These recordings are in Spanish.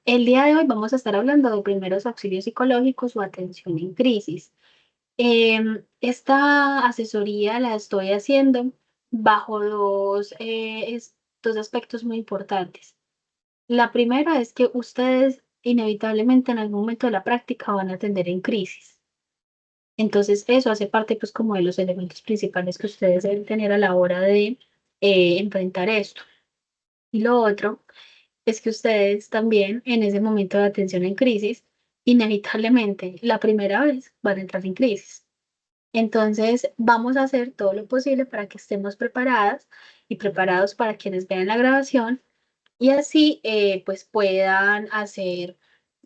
El día de hoy vamos a estar hablando de primeros auxilios psicológicos o atención en crisis. Esta asesoría la estoy haciendo bajo dos aspectos muy importantes. La primera es que ustedes inevitablemente en algún momento de la práctica van a atender en crisis. Entonces eso hace parte pues como de los elementos principales que ustedes deben tener a la hora de enfrentar esto. Y lo otro es que ustedes también en ese momento de atención en crisis, inevitablemente la primera vez van a entrar en crisis. Entonces vamos a hacer todo lo posible para que estemos preparadas y preparados para quienes vean la grabación y así pues puedan hacer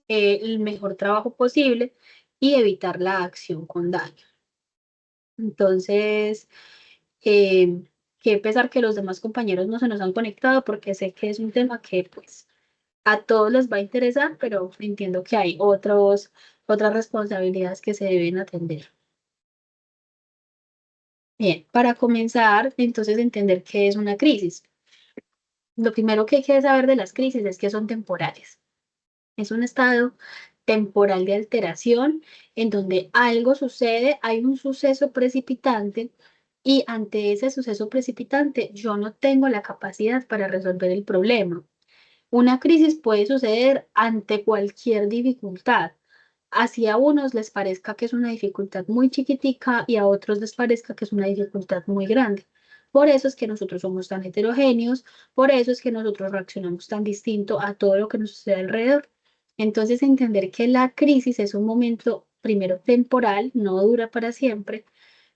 el mejor trabajo posible y evitar la acción con daño. Entonces, eh, qué pesar que los demás compañeros no se nos han conectado porque sé que es un tema que pues a todos les va a interesar, pero entiendo que hay otras responsabilidades que se deben atender. Bien, para comenzar, entonces entender qué es una crisis. Lo primero que hay que saber de las crisis es que son temporales. Es un estado temporal de alteración en donde algo sucede, hay un suceso precipitante y ante ese suceso precipitante yo no tengo la capacidad para resolver el problema. Una crisis puede suceder ante cualquier dificultad. Así a unos les parezca que es una dificultad muy chiquitica y a otros les parezca que es una dificultad muy grande. Por eso es que nosotros somos tan heterogéneos, por eso es que nosotros reaccionamos tan distinto a todo lo que nos sucede alrededor. Entonces, entender que la crisis es un momento, primero, temporal, no dura para siempre,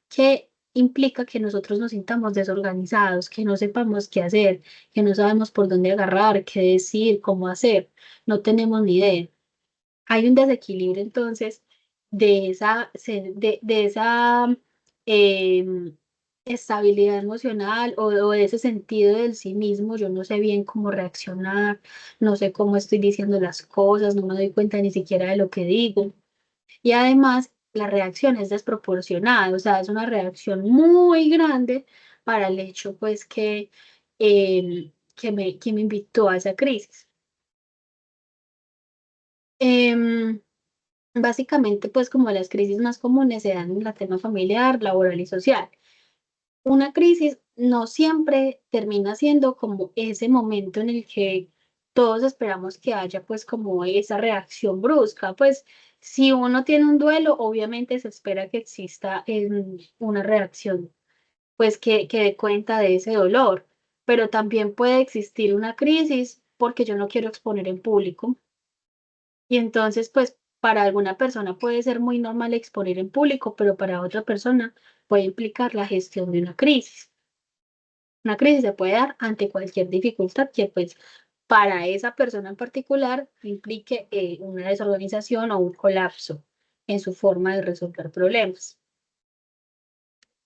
que implica que nosotros nos sintamos desorganizados, que no sepamos qué hacer, que no sabemos por dónde agarrar, qué decir, cómo hacer, no tenemos ni idea. Hay un desequilibrio entonces de esa em, estabilidad emocional o de ese sentido del sí mismo. Yo no sé bien cómo reaccionar, no sé cómo estoy diciendo las cosas, no me doy cuenta ni siquiera de lo que digo. Y además, la reacción es desproporcionada, o sea, es una reacción muy grande para el hecho, pues, que me invitó a esa crisis. Em, Básicamente, pues, como las crisis más comunes se dan en la tema familiar, laboral y social. Una crisis no siempre termina siendo como ese momento en el que todos esperamos que haya pues como esa reacción brusca. Pues si uno tiene un duelo, obviamente se espera que exista una reacción pues que dé cuenta de ese dolor, pero también puede existir una crisis porque yo no quiero exponer en público y entonces pues para alguna persona puede ser muy normal exponer en público, pero para otra persona puede implicar la gestión de una crisis. Una crisis se puede dar ante cualquier dificultad que, pues, para esa persona en particular implique una desorganización o un colapso en su forma de resolver problemas.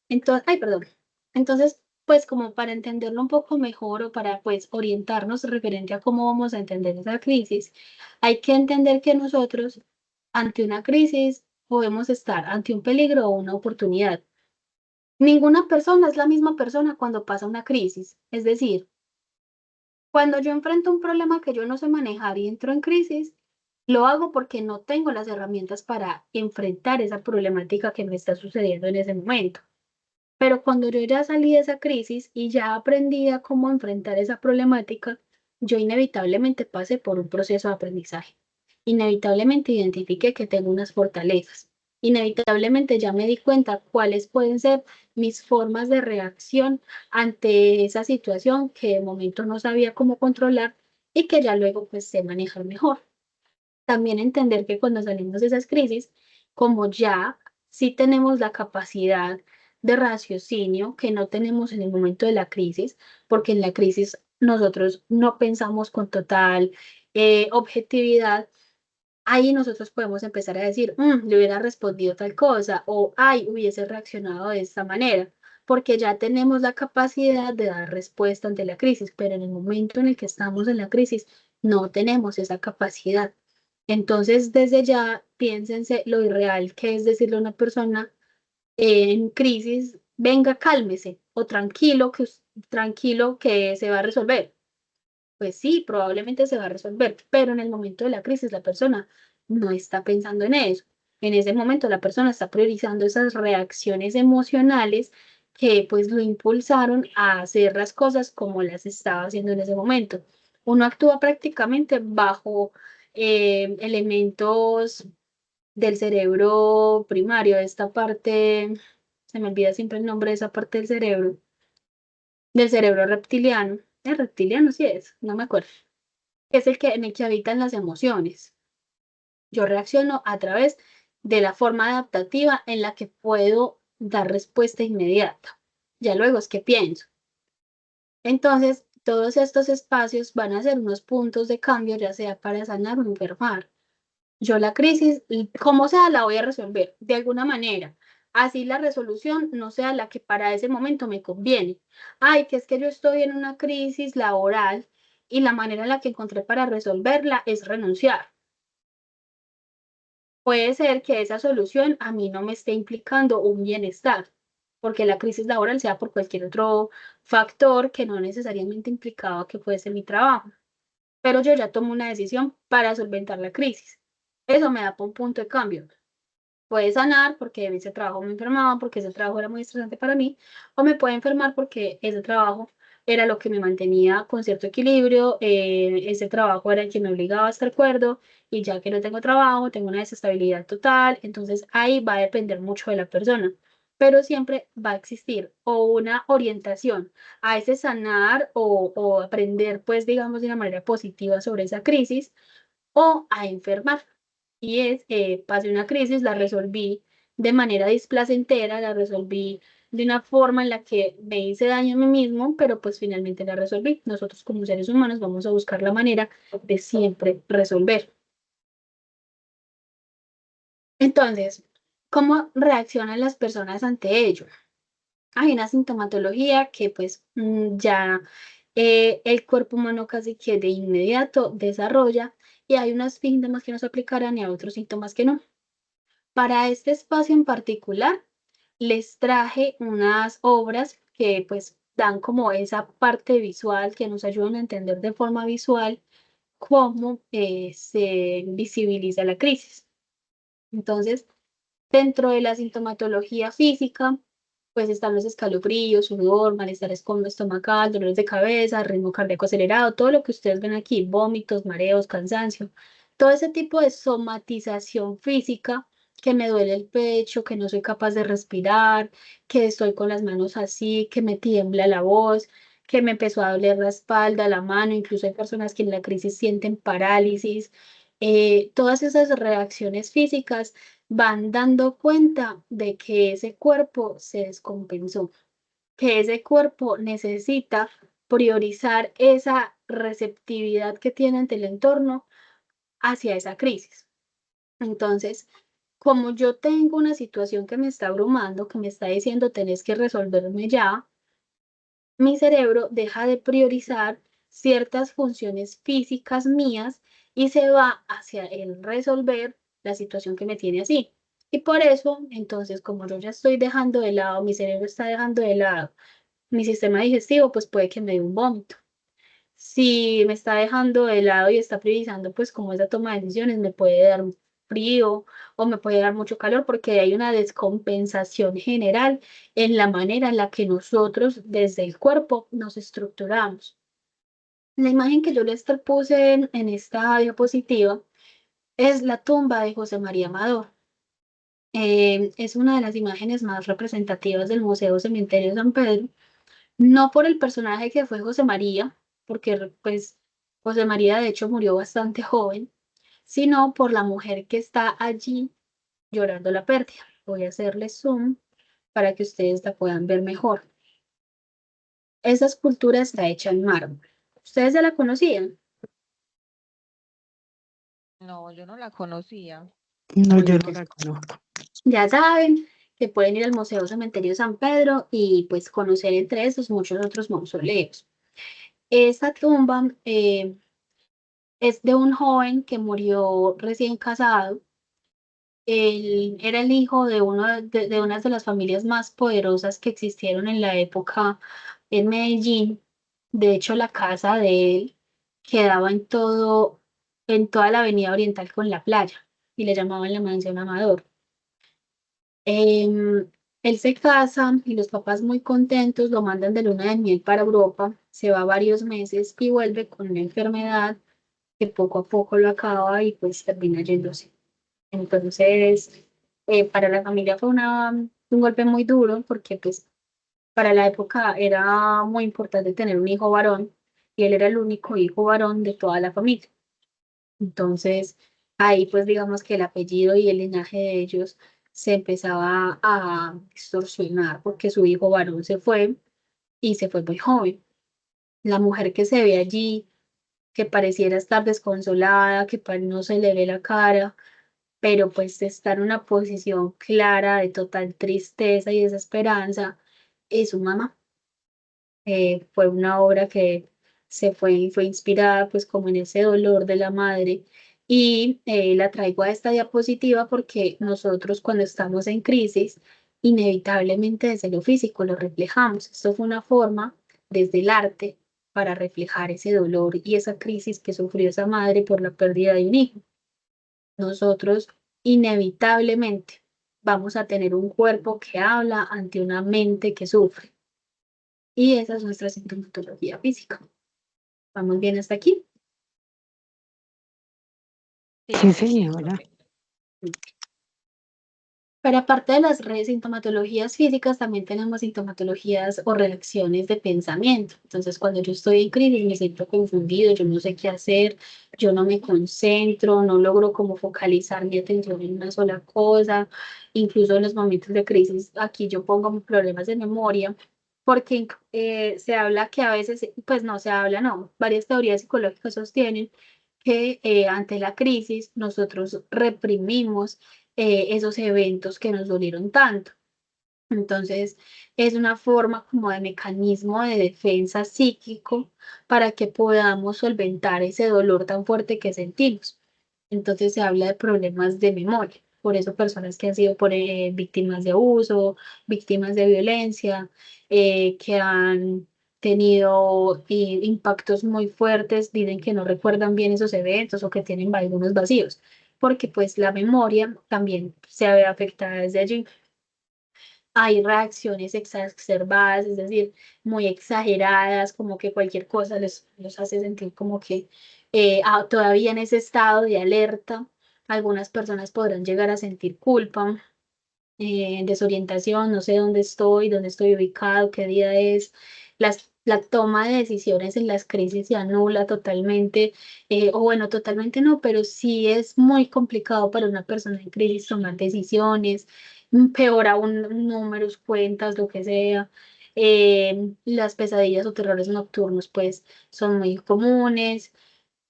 Entonces, ay, perdón. Entonces, pues, como para entenderlo un poco mejor o para, pues, orientarnos referente a cómo vamos a entender esa crisis, hay que entender que nosotros, ante una crisis, podemos estar ante un peligro o una oportunidad. Ninguna persona es la misma persona cuando pasa una crisis. Es decir, cuando yo enfrento un problema que yo no sé manejar y entro en crisis, lo hago porque no tengo las herramientas para enfrentar esa problemática que me está sucediendo en ese momento. Pero cuando yo ya salí de esa crisis y ya aprendí a cómo enfrentar esa problemática, yo inevitablemente pasé por un proceso de aprendizaje. Inevitablemente identifiqué que tengo unas fortalezas. Inevitablemente ya me di cuenta cuáles pueden ser mis formas de reacción ante esa situación que de momento no sabía cómo controlar y que ya luego pues sé manejar mejor. También entender que cuando salimos de esas crisis, como ya sí tenemos la capacidad de raciocinio que no tenemos en el momento de la crisis, porque en la crisis nosotros no pensamos con total objetividad, ahí nosotros podemos empezar a decir, le hubiera respondido tal cosa o, ay, hubiese reaccionado de esta manera, porque ya tenemos la capacidad de dar respuesta ante la crisis, pero en el momento en el que estamos en la crisis, no tenemos esa capacidad. Entonces, desde ya, piénsense lo irreal que es decirle a una persona en crisis, venga, cálmese, o tranquilo que se va a resolver. pues sí, probablemente se va a resolver, pero en el momento de la crisis la persona no está pensando en eso. En ese momento la persona está priorizando esas reacciones emocionales que pues lo impulsaron a hacer las cosas como las estaba haciendo en ese momento. Uno actúa prácticamente bajo elementos del cerebro primario, esta parte, se me olvida siempre el nombre de esa parte del cerebro reptiliano. ¿Es reptiliano? Sí es, no me acuerdo. Es el que, en el que habitan las emociones. Yo reacciono a través de la forma adaptativa en la que puedo dar respuesta inmediata. Ya luego es que pienso. Entonces, todos estos espacios van a ser unos puntos de cambio, ya sea para sanar o enfermar. Yo la crisis, como sea, la voy a resolver de alguna manera. Así la resolución no sea la que para ese momento me conviene. Ay, que es que yo estoy en una crisis laboral y la manera en la que encontré para resolverla es renunciar. Puede ser que esa solución a mí no me esté implicando un bienestar, porque la crisis laboral sea por cualquier otro factor que no necesariamente implicaba que fuese mi trabajo. Pero yo ya tomo una decisión para solventar la crisis. Eso me da un punto de cambio. Puede sanar porque ese trabajo me enfermaba, porque ese trabajo era muy estresante para mí, o me puede enfermar porque ese trabajo era lo que me mantenía con cierto equilibrio, ese trabajo era el que me obligaba a estar cuerdo, y ya que no tengo trabajo, tengo una desestabilidad total, entonces ahí va a depender mucho de la persona, pero siempre va a existir o una orientación a ese sanar o aprender, pues digamos, de una manera positiva sobre esa crisis, o a enfermar. Y es, pasé una crisis, la resolví de manera displacentera, la resolví de una forma en la que me hice daño a mí mismo, pero pues finalmente la resolví. Nosotros como seres humanos vamos a buscar la manera de siempre resolver. Entonces, ¿cómo reaccionan las personas ante ello? Hay una sintomatología que pues ya el cuerpo humano casi que de inmediato desarrolla, y hay unos síntomas que nos aplicarán y hay otros síntomas que no. Para este espacio en particular, les traje unas obras que pues dan como esa parte visual, que nos ayudan a entender de forma visual cómo se visibiliza la crisis. Entonces, dentro de la sintomatología física, pues están los escalofríos, sudor, malestar estomacal, dolores de cabeza, ritmo cardíaco acelerado, todo lo que ustedes ven aquí, vómitos, mareos, cansancio, todo ese tipo de somatización física, que me duele el pecho, que no soy capaz de respirar, que estoy con las manos así, que me tiembla la voz, que me empezó a doler la espalda, la mano, incluso hay personas que en la crisis sienten parálisis. Todas esas reacciones físicas van dando cuenta de que ese cuerpo se descompensó, que ese cuerpo necesita priorizar esa receptividad que tiene ante el entorno hacia esa crisis. Entonces, como yo tengo una situación que me está abrumando, que me está diciendo tenés que resolverme ya, mi cerebro deja de priorizar ciertas funciones físicas mías y se va hacia el resolver la situación que me tiene así. Y por eso, entonces, como yo ya estoy dejando de lado, mi cerebro está dejando de lado mi sistema digestivo, pues puede que me dé un vómito. Si me está dejando de lado y está priorizando, pues como esa toma de decisiones, me puede dar un frío o me puede dar mucho calor, porque hay una descompensación general en la manera en la que nosotros desde el cuerpo nos estructuramos. La imagen que yo les puse en esta diapositiva es la tumba de José María Amador. Es una de las imágenes más representativas del Museo Cementerio San Pedro, no por el personaje que fue José María, porque pues José María de hecho murió bastante joven, sino por la mujer que está allí llorando la pérdida. Voy a hacerle zoom para que ustedes la puedan ver mejor. Esa escultura está hecha en mármol. ¿Ustedes ya la conocían? No, yo no la conocía. No, Bueno, yo no pues la conozco. ya saben que pueden ir al Museo Cementerio San Pedro y pues conocer entre esos muchos otros mausoleos. Esta tumba es de un joven que murió recién casado. Él era el hijo de, de una de las familias más poderosas que existieron en la época en Medellín. De hecho, la casa de él quedaba en toda la avenida oriental con la playa, y le llamaban la Mansión Amador. Él se casa y los papás muy contentos lo mandan de luna de miel para Europa, se va varios meses y vuelve con una enfermedad que poco a poco lo acaba y pues termina yéndose. Entonces, para la familia fue un golpe muy duro porque pues para la época era muy importante tener un hijo varón y él era el único hijo varón de toda la familia. Entonces, ahí pues digamos que el apellido y el linaje de ellos se empezaba a distorsionar porque su hijo varón se fue y se fue muy joven. La mujer que se ve allí, que pareciera estar desconsolada, que no se le ve la cara, pero pues está en una posición clara de total tristeza y desesperanza, es su mamá. Fue una obra que fue inspirada pues como en ese dolor de la madre y la traigo a esta diapositiva porque nosotros cuando estamos en crisis, inevitablemente desde lo físico lo reflejamos. Esto fue una forma desde el arte para reflejar ese dolor y esa crisis que sufrió esa madre por la pérdida de un hijo. Nosotros inevitablemente vamos a tener un cuerpo que habla ante una mente que sufre. Y esa es nuestra sintomatología física. ¿Vamos bien hasta aquí? Sí, Sí, sí, sí, señora. profe. Pero aparte de las sintomatologías físicas, también tenemos sintomatologías o reacciones de pensamiento. Entonces, cuando yo estoy en crisis, me siento confundido, yo no sé qué hacer, yo no me concentro, no logro como focalizar mi atención en una sola cosa. Incluso en los momentos de crisis, aquí yo pongo problemas de memoria, porque se habla que a veces, pues no se habla, no, varias teorías psicológicas sostienen que ante la crisis nosotros reprimimos esos eventos que nos dolieron tanto. Entonces, es una forma como de mecanismo de defensa psíquico para que podamos solventar ese dolor tan fuerte que sentimos. Entonces, se habla de problemas de memoria. Por eso, personas que han sido víctimas de abuso, víctimas de violencia, que han tenido impactos muy fuertes, dicen que no recuerdan bien esos eventos o que tienen algunos vacíos, porque pues la memoria también se ve afectada desde allí. Hay reacciones exacerbadas, es decir, muy exageradas, como que cualquier cosa los hace sentir como que todavía en ese estado de alerta. Algunas personas podrán llegar a sentir culpa, desorientación, no sé dónde estoy ubicado, qué día es. La toma de decisiones en las crisis se anula totalmente, o bueno, totalmente no, pero sí es muy complicado para una persona en crisis tomar decisiones, peor aún números, cuentas, lo que sea. Las pesadillas o terrores nocturnos pues son muy comunes,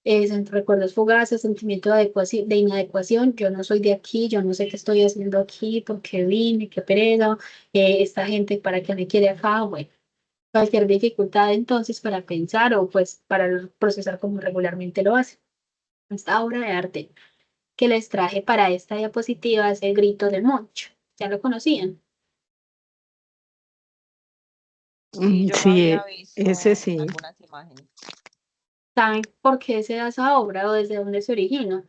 recuerdos fugaces, sentimiento de inadecuación, yo no soy de aquí, yo no sé qué estoy haciendo aquí, por qué vine, qué pereza, esta gente para qué me quiere acá, bueno, cualquier dificultad entonces para pensar o pues para procesar como regularmente lo hace. Esta obra de arte que les traje para esta diapositiva es El grito de Munch, ¿ya lo conocían? Sí, yo lo Sí, había ese visto en sí. algunas imágenes. ¿Saben por qué se da esa obra o desde dónde se origina?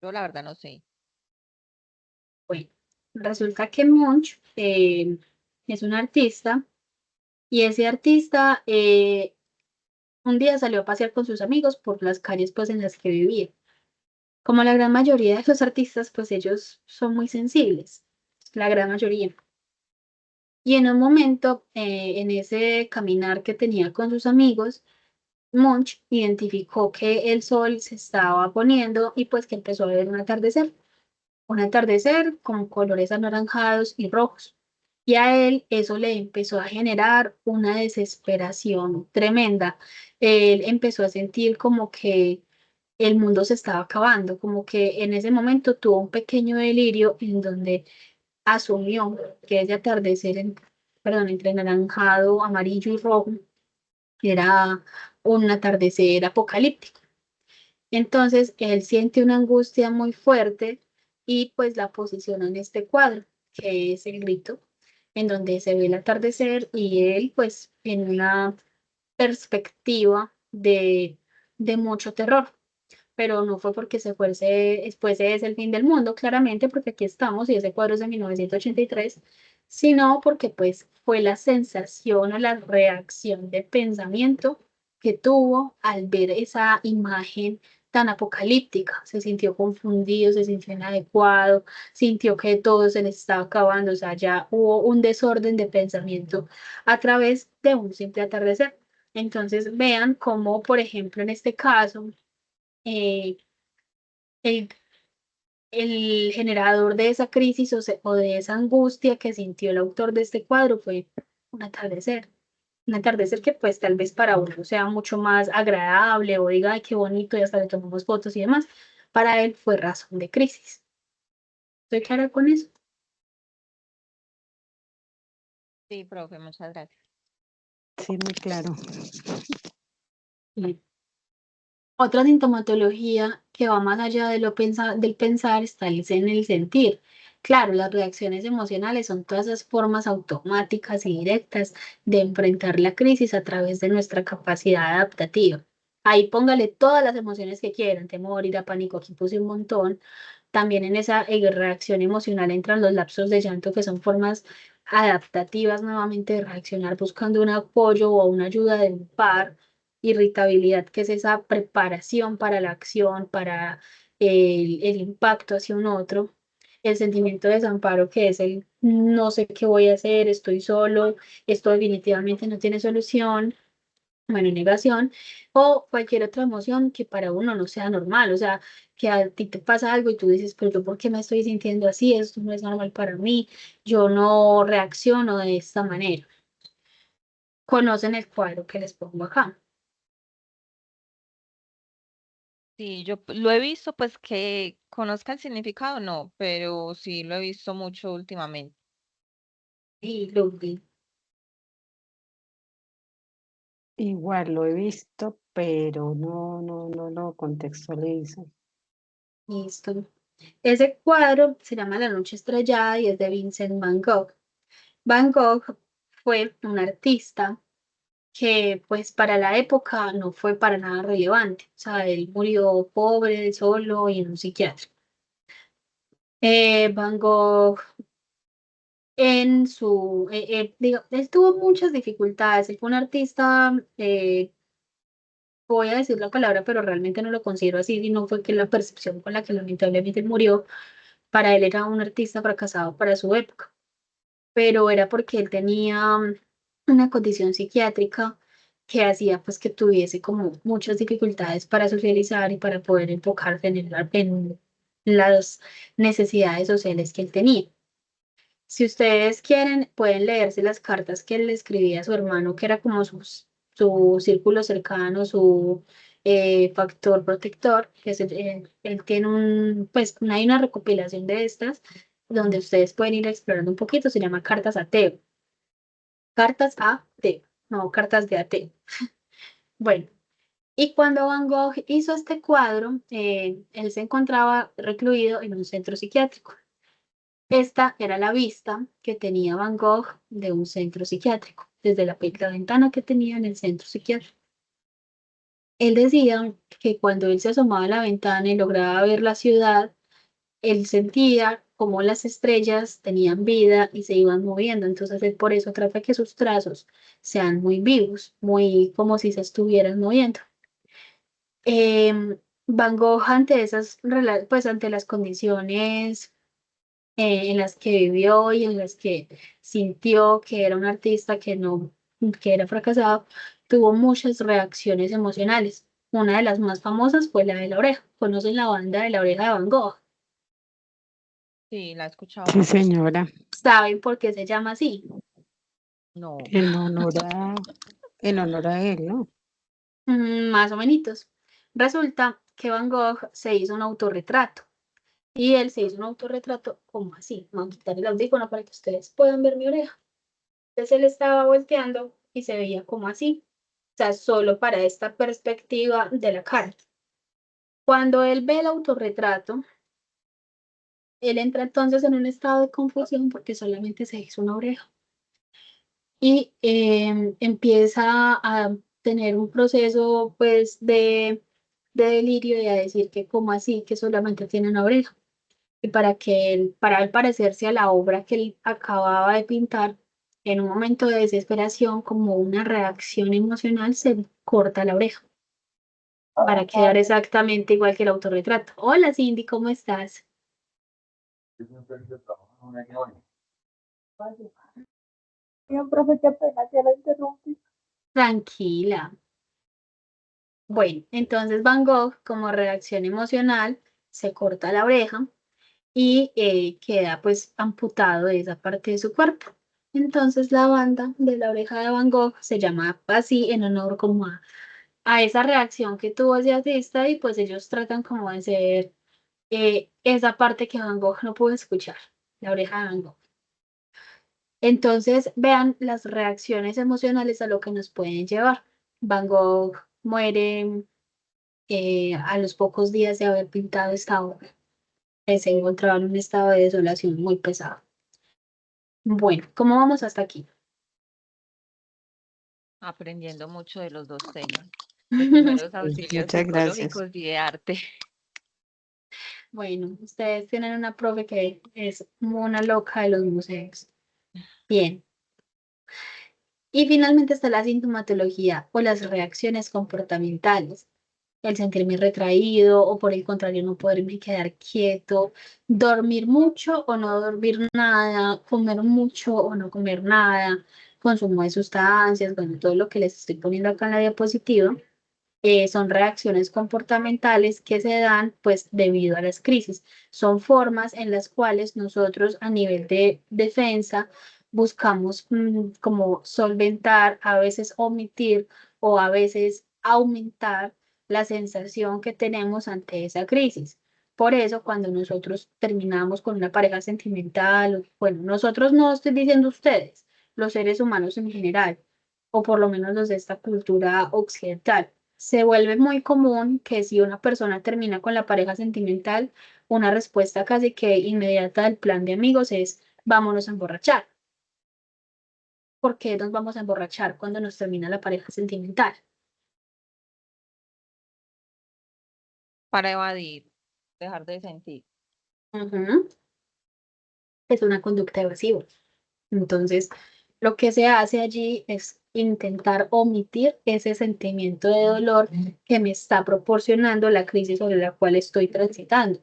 Yo la verdad no sé. Bueno, resulta que Munch es un artista y ese artista un día salió a pasear con sus amigos por las calles pues en las que vivía. Como la gran mayoría de los artistas, pues ellos son muy sensibles, la gran mayoría. Y en un momento, en ese caminar que tenía con sus amigos, Munch identificó que el sol se estaba poniendo y pues que empezó a ver un atardecer con colores anaranjados y rojos. Y a él eso le empezó a generar una desesperación tremenda. Él empezó a sentir como que el mundo se estaba acabando, como que en ese momento tuvo un pequeño delirio en donde asumió que ese atardecer, perdón, entre anaranjado, amarillo y rojo, era un atardecer apocalíptico. Entonces, él siente una angustia muy fuerte y pues la posiciona en este cuadro, que es el grito, en donde se ve el atardecer y él pues perspectiva de mucho terror. Pero no fue porque fuese ese el fin del mundo, claramente, porque aquí estamos y ese cuadro es de 1983, sino porque pues fue la sensación o la reacción de pensamiento que tuvo al ver esa imagen tan apocalíptica. Se sintió confundido, se sintió inadecuado, sintió que todo se le estaba acabando, o sea, ya hubo un desorden de pensamiento a través de un simple atardecer. Entonces, vean cómo, por ejemplo, en este caso, eh, el, el generador de esa crisis o de esa angustia que sintió el autor de este cuadro fue un atardecer. Un atardecer que pues tal vez para uno sea mucho más agradable o diga, ay, qué bonito, y hasta le tomamos fotos y demás. Para él fue razón de crisis. ¿Estoy clara con eso? Sí, profe, muchas gracias. Sí, muy claro. Bien. Otra sintomatología que va más allá de del pensar está en el sentir. Claro, las reacciones emocionales son todas esas formas automáticas y directas de enfrentar la crisis a través de nuestra capacidad adaptativa. Ahí póngale todas las emociones que quieran, temor, ira, pánico, aquí puse un montón. También en esa reacción emocional entran los lapsos de llanto, que son formas adaptativas nuevamente de reaccionar buscando un apoyo o una ayuda de un par. Irritabilidad, que es esa preparación para la acción, para el impacto hacia un otro. El sentimiento de desamparo, que es el no sé qué voy a hacer, estoy solo, esto definitivamente no tiene solución. Bueno, negación, o cualquier otra emoción que para uno no sea normal, o sea, que a ti te pasa algo y tú dices, pero yo, ¿por qué me estoy sintiendo así? Esto no es normal para mí, yo no reacciono de esta manera. Conocen el cuadro que les pongo acá. Sí, yo lo he visto, pues que conozca el significado, no, pero sí lo he visto mucho últimamente. Y Ludwig. Igual lo he visto, pero no lo contextualizo. Listo. Ese cuadro se llama La noche estrellada y es de Vincent Van Gogh. Van Gogh fue un artista que pues para la época no fue para nada relevante. O sea, él murió pobre, solo y en un psiquiátrico. Van Gogh él tuvo muchas dificultades. Él fue un artista, voy a decir la palabra, pero realmente no lo considero así, y no fue que la percepción con la que lamentablemente murió, para él era un artista fracasado para su época, pero era porque él tenía una condición psiquiátrica que hacía pues que tuviese como muchas dificultades para socializar y para poder enfocarse en las necesidades sociales que él tenía. Si ustedes quieren, pueden leerse las cartas que él le escribía a su hermano, que era como su círculo cercano, su factor protector, que él tiene pues hay una recopilación de estas, donde ustedes pueden ir explorando un poquito, se llama Cartas a Teo. Cartas a Teo, no, cartas de ateo. Bueno, y cuando Van Gogh hizo este cuadro, él se encontraba recluido en un centro psiquiátrico. Esta era la vista que tenía Van Gogh de un centro psiquiátrico, desde la ventana que tenía en el centro psiquiátrico. Él decía que cuando él se asomaba a la ventana y lograba ver la ciudad, él sentía como las estrellas tenían vida y se iban moviendo. Entonces él por eso trata que sus trazos sean muy vivos, muy como si se estuvieran moviendo. Van Gogh ante pues ante las condiciones en las que vivió y en las que sintió que era un artista que era fracasado, tuvo muchas reacciones emocionales. Una de las más famosas fue la de la oreja. ¿Conocen la banda de la oreja de Van Gogh? Sí, la he escuchado Sí, mucho. señora, ¿Saben por qué se llama así? No. en honor en honor a él, ¿no? Más o menos. Resulta que Van Gogh se hizo un autorretrato y él se hizo un autorretrato como así. Vamos a quitar el audífono para que ustedes puedan ver mi oreja. Entonces él estaba volteando y se veía como así, o sea, solo para esta perspectiva de la cara. Cuando él ve el autorretrato, él entra entonces en un estado de confusión porque solamente se hizo una oreja y empieza tener un proceso pues de delirio y a decir que como así, que solamente tiene una oreja. Y para él parecerse a la obra que él acababa de pintar, en un momento de desesperación, como una reacción emocional, se corta la oreja para quedar exactamente igual que el autorretrato. Hola Cindy, ¿cómo estás? Bien, profe, qué pena que la interrumpí. Tranquila. Bueno, entonces Van Gogh, como reacción emocional, se corta la oreja y queda pues amputado de esa parte de su cuerpo. Entonces la banda de la oreja de Van Gogh se llama así en honor como a esa reacción que tuvo ese artista y pues ellos tratan como de ser esa parte que Van Gogh no pudo escuchar, la oreja de Van Gogh. Entonces vean las reacciones emocionales a lo que nos pueden llevar. Van Gogh muere a los pocos días de haber pintado esta obra. Se encontraba en un estado de desolación muy pesado. Bueno, ¿cómo vamos hasta aquí? Aprendiendo mucho de los dos temas, de primeros auxilios Muchas gracias. psicológicos y de arte. Bueno, ustedes tienen una profe que es una loca de los museos. Bien. Y finalmente está la sintomatología o las reacciones comportamentales. El sentirme retraído o por el contrario no poderme quedar quieto, dormir mucho o no dormir nada, comer mucho o no comer nada, consumo de sustancias, bueno, todo lo que les estoy poniendo acá en la diapositiva. Son reacciones comportamentales que se dan pues debido a las crisis. Son formas en las cuales nosotros a nivel de defensa buscamos como solventar, a veces omitir o a veces aumentar la sensación que tenemos ante esa crisis. Por eso, cuando nosotros terminamos con una pareja sentimental, bueno, nosotros no estoy diciendo ustedes, los seres humanos en general, o por lo menos los de esta cultura occidental, se vuelve muy común que si una persona termina con la pareja sentimental, una respuesta casi que inmediata del plan de amigos es vámonos a emborrachar. ¿Por qué nos vamos a emborrachar cuando nos termina la pareja sentimental? Para evadir, dejar de sentir. Ujú. Es una conducta evasiva. Entonces, lo que se hace allí es intentar omitir ese sentimiento de dolor que me está proporcionando la crisis sobre la cual estoy transitando.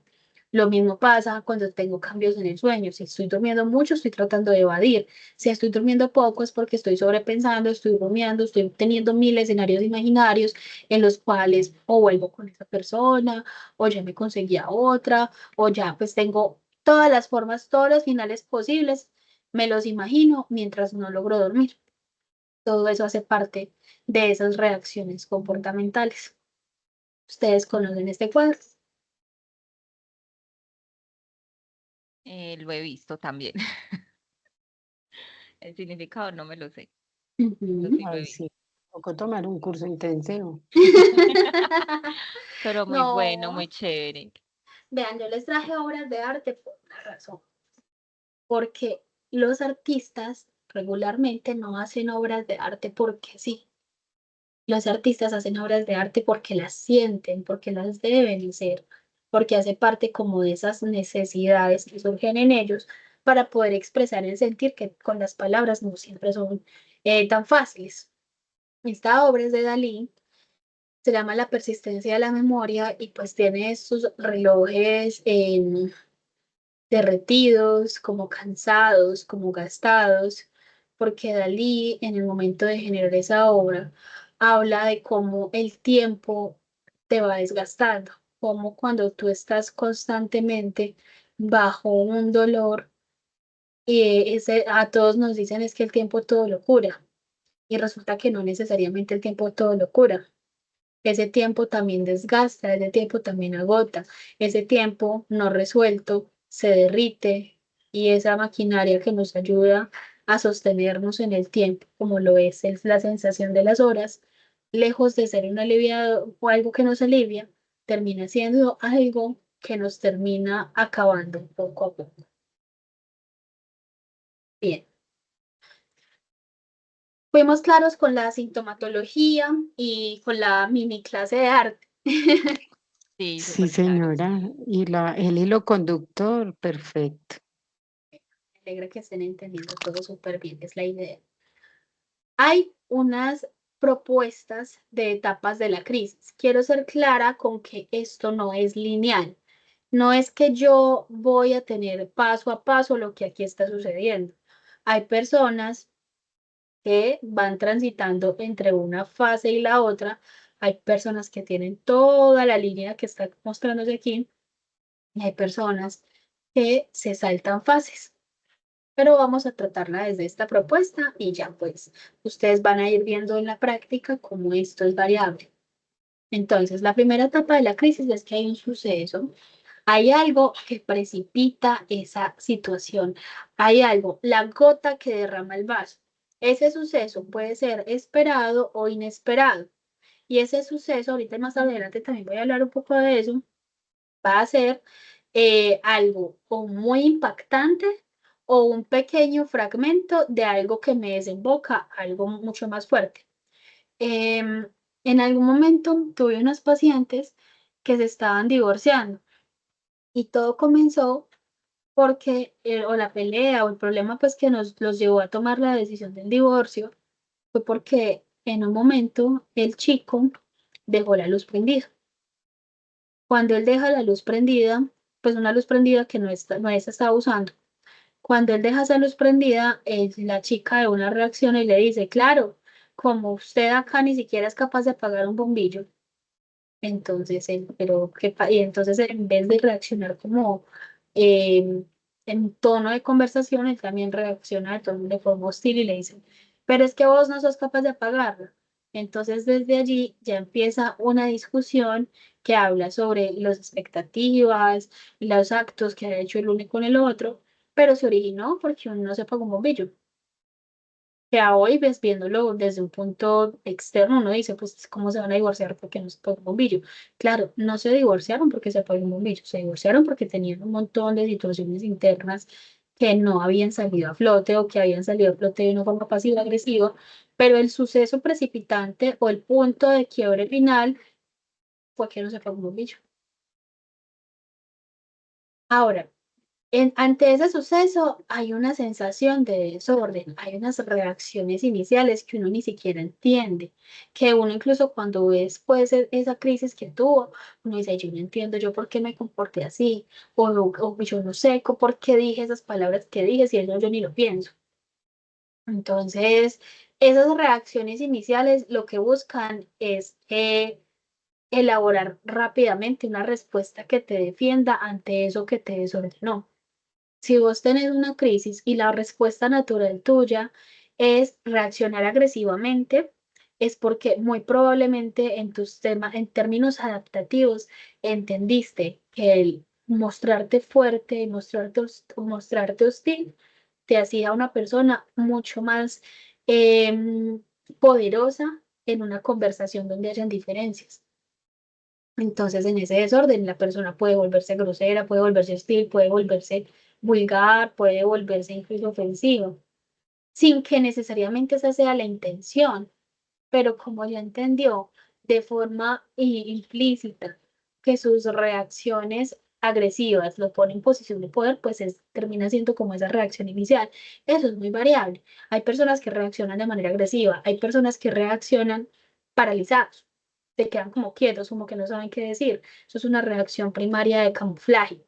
Lo mismo pasa cuando tengo cambios en el sueño. Si estoy durmiendo mucho, estoy tratando de evadir. Si estoy durmiendo poco, es porque estoy sobrepensando, estoy rumiando, estoy teniendo mil escenarios imaginarios en los cuales o vuelvo con esa persona, o ya me conseguí a otra, o ya pues tengo todas las formas, todos los finales posibles me los imagino mientras no logro dormir. Todo eso hace parte de esas reacciones comportamentales. ¿Ustedes conocen este cuadro? Lo he visto también. El significado no me lo sé, pero Ujú. sí lo he Ay, visto. sí. Tocó tomar un curso intensivo. Pero muy bueno, muy No, chévere. vean, yo les traje obras de arte por una razón, porque los artistas regularmente no hacen obras de arte porque sí. Los artistas hacen obras de arte porque las sienten, porque las deben hacer, porque hace parte como de esas necesidades que surgen en ellos para poder expresar el sentir que con las palabras no siempre son tan fáciles. Esta obra es de Dalí, se llama La persistencia de la memoria y pues tiene estos relojes derretidos, como cansados, como gastados, porque Dalí, en el momento de generar esa obra, habla de cómo el tiempo te va desgastando, como cuando tú estás constantemente bajo un dolor y a todos nos dicen es que el tiempo todo lo cura y resulta que no necesariamente el tiempo todo lo cura. Ese tiempo también desgasta, ese tiempo también agota, ese tiempo no resuelto se derrite y esa maquinaria que nos ayuda a sostenernos en el tiempo, como lo es la sensación de las horas, lejos de ser un aliviado o algo que nos alivia, termina siendo algo que nos termina acabando poco a poco. Bien, Fuimos claros con la sintomatología y con la mini clase de arte. Sí, Sí, súper claro. señora. Y el hilo conductor, perfecto. Me alegra que estén entendiendo todo súper bien, es la idea. Hay unas propuestas de etapas de la crisis. Quiero ser clara con que esto no es lineal. No es que yo voy a tener paso a paso lo que aquí está sucediendo. Hay personas que van transitando entre una fase y la otra. Hay personas que tienen toda la línea que está mostrándose aquí. Y hay personas que se saltan fases. Pero vamos a tratarla desde esta propuesta y ya pues ustedes van a ir viendo en la práctica cómo esto es variable. Entonces, la primera etapa de la crisis es que hay un suceso, hay algo que precipita esa situación, hay algo, la gota que derrama el vaso. Ese suceso puede ser esperado o inesperado. Y ese suceso, ahorita más adelante también voy a hablar un poco de eso, va a ser algo o muy impactante o un pequeño fragmento de algo que me desemboca, algo mucho más fuerte. Em, en algún momento tuve unas pacientes que se estaban divorciando y todo comenzó porque, o la pelea o el problema pues que nos los llevó a tomar la decisión del divorcio fue porque en un momento el chico dejó la luz prendida. Cuando él deja la luz prendida, pues una luz prendida que no estaba usando. Cuando él deja esa luz prendida, la chica de una reacciona y le dice, claro, como usted acá ni siquiera es capaz de apagar un bombillo. Entonces, y entonces en vez de reaccionar como eh, en tono de conversación, él también reacciona de forma hostil y le dice, pero es que vos no sos capaz de apagarla. Entonces, desde allí ya empieza una discusión que habla sobre las expectativas, los actos que ha hecho el uno con el otro, pero se originó porque uno no se apagó un bombillo que a hoy ves viéndolo desde un punto externo, uno dice, pues, ¿cómo se van a divorciar porque no se apagó un bombillo? Claro, no se divorciaron porque se apagó un bombillo, se divorciaron porque tenían un montón de situaciones internas que no habían salido a flote o que habían salido a flote de una forma pasivo-agresiva, pero el suceso precipitante o el punto de quiebre final fue que no se apagó un bombillo. Ahora, ante ese suceso hay una sensación de desorden, hay unas reacciones iniciales que uno ni siquiera entiende, que uno incluso cuando ve después esa crisis que tuvo, uno dice, yo no entiendo yo por qué me comporté así, o yo no sé por qué dije esas palabras que dije, si eso yo ni lo pienso. Entonces, esas reacciones iniciales lo que buscan es elaborar rápidamente una respuesta que te defienda ante eso que te desordenó. Si vos tenés una crisis y la respuesta natural tuya es reaccionar agresivamente, es porque muy probablemente en términos adaptativos, entendiste que el mostrarte fuerte, mostrarte hostil, te hacía una persona mucho más poderosa en una conversación donde hayan diferencias. Entonces, en ese desorden, la persona puede volverse grosera, puede volverse hostil, puede volverse vulgar, puede volverse incluso ofensivo, sin que necesariamente esa sea la intención, pero como ya entendió de forma implícita que sus reacciones agresivas lo ponen en posición de poder, pues termina siendo como esa reacción inicial. Eso es muy variable. Hay personas que reaccionan de manera agresiva, hay personas que reaccionan paralizados, se quedan como quietos, como que no saben qué decir. Eso es una reacción primaria de camuflaje.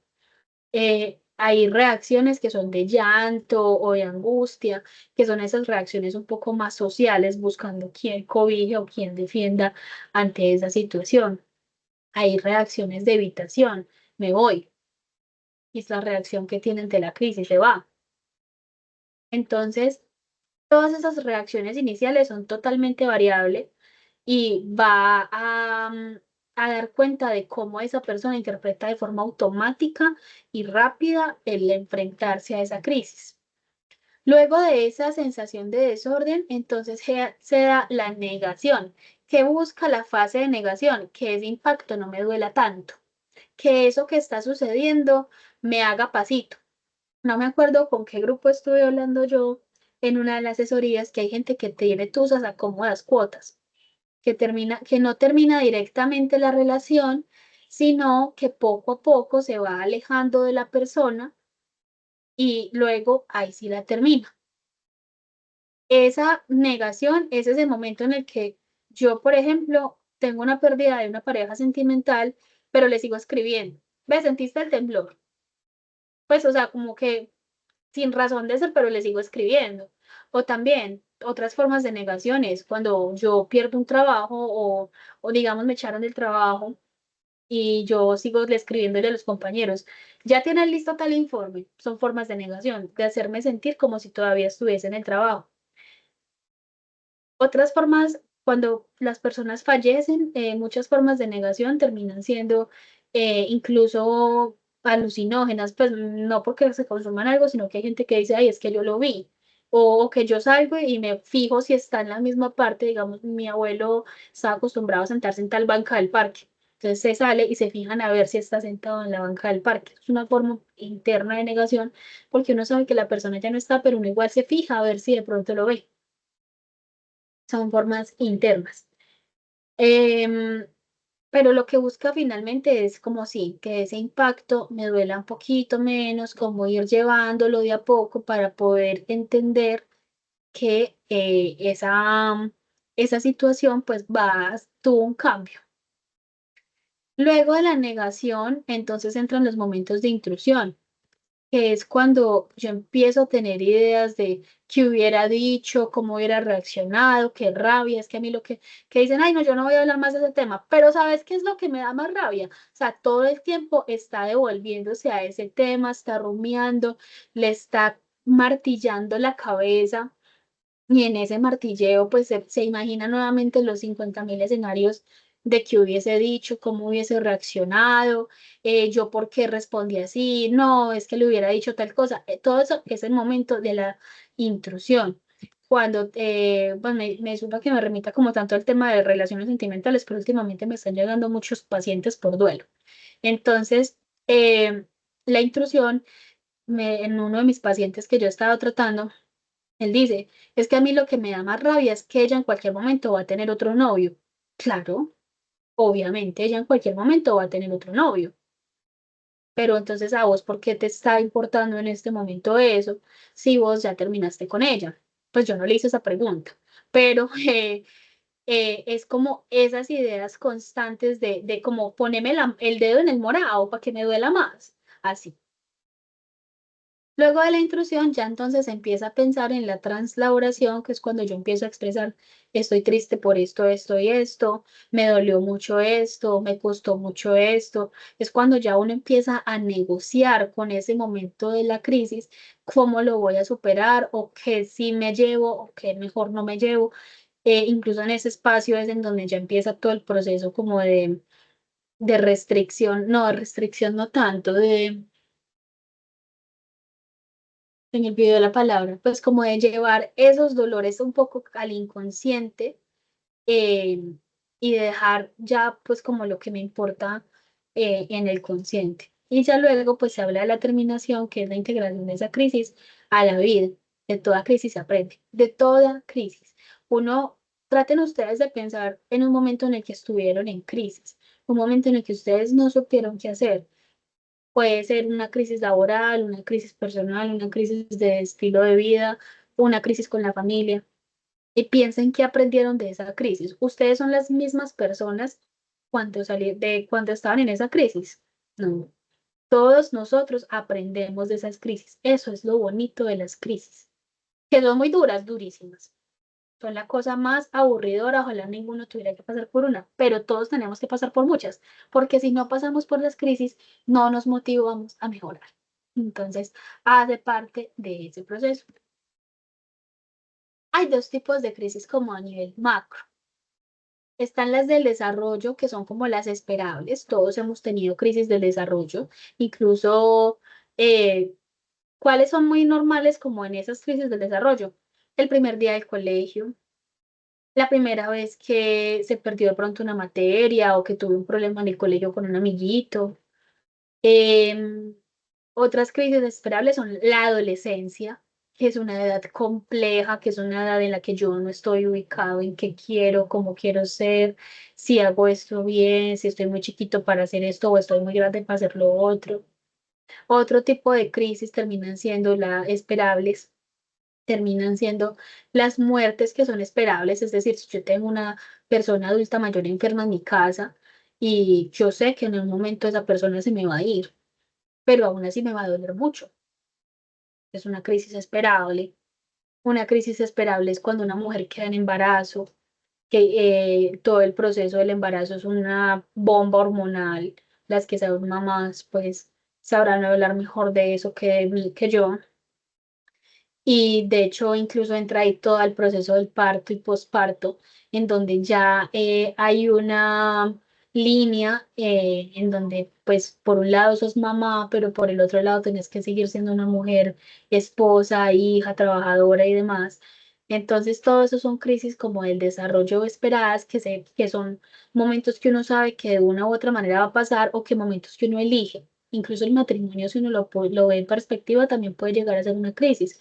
Hay reacciones que son de llanto o de angustia, que son esas reacciones un poco más sociales, buscando quién cobije o quién defienda ante esa situación. Hay reacciones de evitación, me voy, y es la reacción que tienen de la crisis, se va. Entonces, todas esas reacciones iniciales son totalmente variables y va a dar cuenta de cómo esa persona interpreta de forma automática y rápida el enfrentarse a esa crisis. Luego de esa sensación de desorden, entonces se da la negación. ¿Qué busca la fase de negación? Que ese impacto no me duela tanto, que eso que está sucediendo me haga pasito. No me acuerdo con qué grupo estuve hablando yo en una de las asesorías que hay gente que tiene tusas a cómodas cuotas, que no termina directamente la relación, sino que poco a poco se va alejando de la persona y luego ahí sí la termina. Esa negación es ese momento en el que yo, por ejemplo, tengo una pérdida de una pareja sentimental, pero le sigo escribiendo. ¿Ves? ¿Sentiste el temblor? Pues, o sea, como que sin razón de ser, pero le sigo escribiendo. O también otras formas de negaciones, cuando yo pierdo un trabajo o digamos me echaron del trabajo y yo sigo escribiéndole a los compañeros, ya tienen listo tal informe. Son formas de negación, de hacerme sentir como si todavía estuviese en el trabajo. Otras formas, cuando las personas fallecen, muchas formas de negación terminan siendo incluso alucinógenas, pues no porque se consuman algo, sino que hay gente que dice, ay, es que yo lo vi, o que yo salgo y me fijo si está en la misma parte, digamos, mi abuelo estaba acostumbrado a sentarse en tal banca del parque, entonces se sale y se fijan a ver si está sentado en la banca del parque. Es una forma interna de negación, porque uno sabe que la persona ya no está, pero uno igual se fija a ver si de pronto lo ve. Son formas internas. Em, pero lo que busca finalmente es como sí, que ese impacto me duela un poquito menos, como ir llevándolo de a poco para poder entender que esa situación pues tuvo un cambio. Luego de la negación, entonces entran los momentos de intrusión, que es cuando yo empiezo a tener ideas de qué hubiera dicho, cómo hubiera reaccionado, qué rabia, es que a mí que dicen, ay, no, yo no voy a hablar más de ese tema, pero ¿sabes qué es lo que me da más rabia? O sea, todo el tiempo está devolviéndose a ese tema, está rumiando, le está martillando la cabeza. Y en ese martilleo, pues se imagina nuevamente los 50.000 escenarios de qué hubiese dicho, cómo hubiese reaccionado, yo por qué respondí así, no, es que le hubiera dicho tal cosa. Todo eso es el momento de la intrusión. Cuando, pues me disculpa que me remita como tanto al tema de relaciones sentimentales, pero últimamente me están llegando muchos pacientes por duelo. Entonces, la intrusión, en uno de mis pacientes que yo estaba tratando, él dice, es que a mí lo que me da más rabia es que ella en cualquier momento va a tener otro novio. Claro, obviamente ella en cualquier momento va a tener otro novio. Pero entonces a vos, ¿por qué te está importando en este momento eso si vos ya terminaste con ella? Pues yo no le hice esa pregunta, pero es como esas ideas constantes de como poneme el dedo en el morado para que me duela más. Así. Luego de la intrusión, ya entonces empieza a pensar en la translaboración, que es cuando yo empiezo a expresar, estoy triste por esto, esto y esto, me dolió mucho esto, me costó mucho esto. Es cuando ya uno empieza a negociar con ese momento de la crisis, cómo lo voy a superar o qué sí me llevo o qué mejor no me llevo. Incluso en ese espacio es en donde ya empieza todo el proceso como de restricción no tanto, se me olvidó la palabra, pues como de llevar esos dolores un poco al inconsciente eh, y de dejar ya pues como lo que me importa en el consciente. Y ya luego pues se habla de la terminación, que es la integración de esa crisis a la vida. De toda crisis se aprende, de toda crisis. Traten ustedes de pensar en un momento en el que estuvieron en crisis, un momento en el que ustedes no supieron qué hacer. Puede ser una crisis laboral, una crisis personal, una crisis de estilo de vida, una crisis con la familia. Y piensen qué aprendieron de esa crisis. Ustedes son las mismas personas cuando estaban en esa crisis. No. Todos nosotros aprendemos de esas crisis. Eso es lo bonito de las crisis, que son muy duras, durísimas. Son la cosa más aburridora, ojalá ninguno tuviera que pasar por una, pero todos tenemos que pasar por muchas, porque si no pasamos por las crisis, no nos motivamos a mejorar. Entonces, hace parte de ese proceso. Hay dos tipos de crisis como a nivel macro. Están las del desarrollo, que son como las esperables. Todos hemos tenido crisis del desarrollo, incluso cuáles son muy normales como en esas crisis del desarrollo. El primer día del colegio, la primera vez que se perdió de pronto una materia o que tuve un problema en el colegio con un amiguito. Em, Otras crisis esperables son la adolescencia, que es una edad compleja, que es una edad en la que yo no estoy ubicado en qué quiero, cómo quiero ser, si hago esto bien, si estoy muy chiquito para hacer esto o estoy muy grande para hacer lo otro. Otro tipo de crisis terminan siendo las esperables, terminan siendo las muertes que son esperables, es decir, si yo tengo una persona adulta mayor enferma en mi casa y yo sé que en un momento esa persona se me va a ir, pero aún así me va a doler mucho. Es una crisis esperable. Una crisis esperable es cuando una mujer queda en embarazo, que todo el proceso del embarazo es una bomba hormonal. Las que saben mamás, pues sabrán hablar mejor de eso que de mí, que yo. Y de hecho, incluso entra ahí todo el proceso del parto y posparto, en donde ya hay una línea en donde, pues, por un lado sos mamá, pero por el otro lado tenés que seguir siendo una mujer, esposa, hija, trabajadora y demás. Entonces, todo eso son crisis como del desarrollo esperadas, que son momentos que uno sabe que de una u otra manera va a pasar o que momentos que uno elige. Incluso el matrimonio, si uno lo ve en perspectiva, también puede llegar a ser una crisis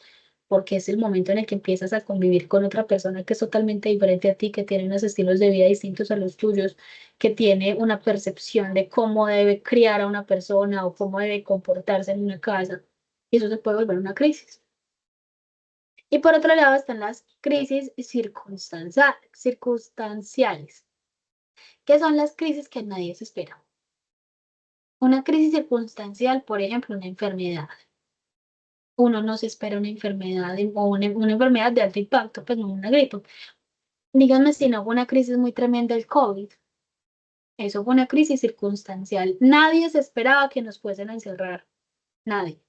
porque es el momento en el que empiezas a convivir con otra persona que es totalmente diferente a ti, que tiene unos estilos de vida distintos a los tuyos, que tiene una percepción de cómo debe criar a una persona o cómo debe comportarse en una casa. Y eso se puede volver una crisis. Y por otro lado están las crisis circunstanciales, que son las crisis que nadie se espera. Una crisis circunstancial, por ejemplo, una enfermedad. Uno no se espera una enfermedad o una enfermedad de alto impacto, pues no una gripe. Díganme si no fue una crisis muy tremenda el COVID. Eso fue una crisis circunstancial. Nadie se esperaba que nos fuesen a encerrar. Nadie.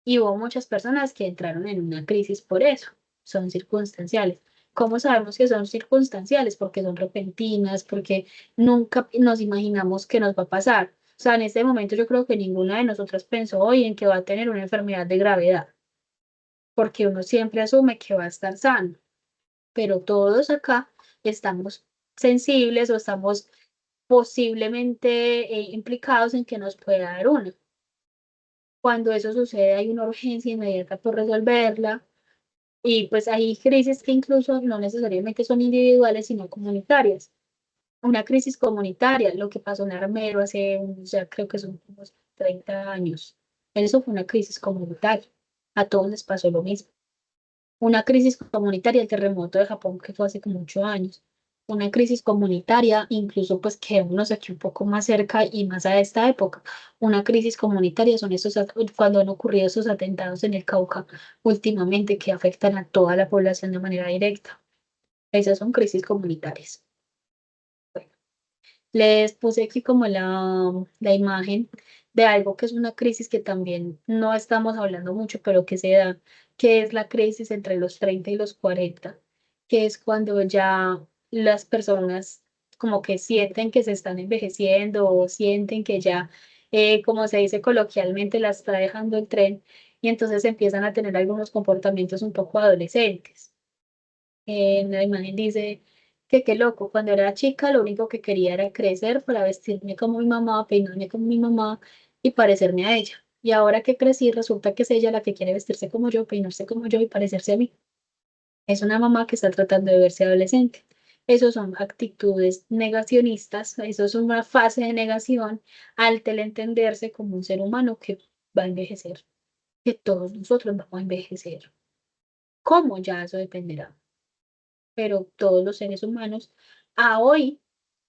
Y hubo muchas personas que entraron en una crisis por eso. Son circunstanciales. ¿Cómo sabemos que son circunstanciales? Porque son repentinas, porque nunca nos imaginamos que nos va a pasar. O sea, en este momento yo creo que ninguna de nosotras pensó hoy en que va a tener una enfermedad de gravedad, porque uno siempre asume que va a estar sano, pero todos acá estamos sensibles o estamos posiblemente implicados en que nos pueda dar una. Cuando eso sucede hay una urgencia inmediata por resolverla y pues hay crisis que incluso no necesariamente son individuales, sino comunitarias. Una crisis comunitaria, lo que pasó en Armero hace, ya creo que son unos 30 años. Eso fue una crisis comunitaria. A todos les pasó lo mismo. Una crisis comunitaria, el terremoto de Japón, que fue hace como 8 años. Una crisis comunitaria, incluso pues quedémonos aquí un poco más cerca y más a esta época. Una crisis comunitaria son cuando han ocurrido esos atentados en el Cauca últimamente que afectan a toda la población de manera directa. Esas son crisis comunitarias. Les puse aquí como la imagen de algo que es una crisis que también no estamos hablando mucho, pero que se da, que es la crisis entre los 30 y los 40, que es cuando ya las personas como que sienten que se están envejeciendo o sienten que ya, como se dice coloquialmente, la está dejando el tren y entonces empiezan a tener algunos comportamientos un poco adolescentes. En la imagen dice que qué loco, cuando era chica lo único que quería era crecer para vestirme como mi mamá, peinarme como mi mamá y parecerme a ella. Y ahora que crecí resulta que es ella la que quiere vestirse como yo, peinarse como yo y parecerse a mí. Es una mamá que está tratando de verse adolescente. Esos son actitudes negacionistas, eso es una fase de negación al entenderse como un ser humano que va a envejecer, que todos nosotros vamos a envejecer. ¿Cómo? Ya eso dependerá, pero todos los seres humanos, a hoy,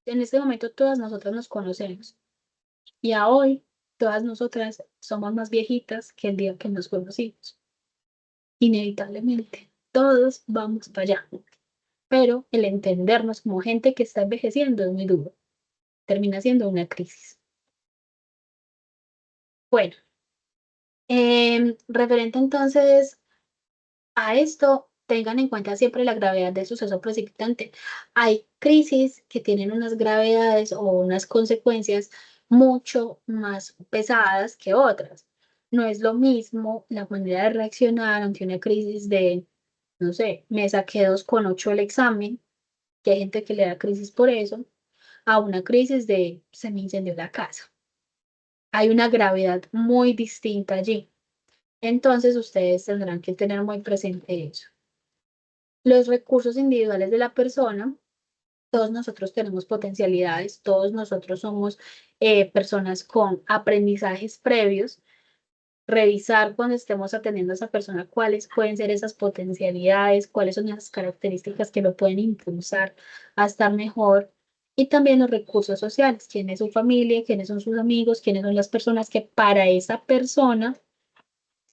en este momento todas nosotras nos conocemos y a hoy todas nosotras somos más viejitas que el día que nos conocimos. Inevitablemente, todos vamos para allá, pero el entendernos como gente que está envejeciendo es muy duro, termina siendo una crisis. Bueno, referente entonces a esto, tengan en cuenta siempre la gravedad del suceso precipitante. Hay crisis que tienen unas gravedades o unas consecuencias mucho más pesadas que otras. No es lo mismo la manera de reaccionar ante una crisis de, no sé, me saqué 2,8 el examen, que hay gente que le da crisis por eso, a una crisis de se me incendió la casa. Hay una gravedad muy distinta allí. Entonces, ustedes tendrán que tener muy presente eso. Los recursos individuales de la persona, todos nosotros tenemos potencialidades, todos nosotros somos personas con aprendizajes previos. Revisar cuando estemos atendiendo a esa persona cuáles pueden ser esas potencialidades, cuáles son esas características que lo pueden impulsar a estar mejor. Y también los recursos sociales, quién es su familia, quiénes son sus amigos, quiénes son las personas que para esa persona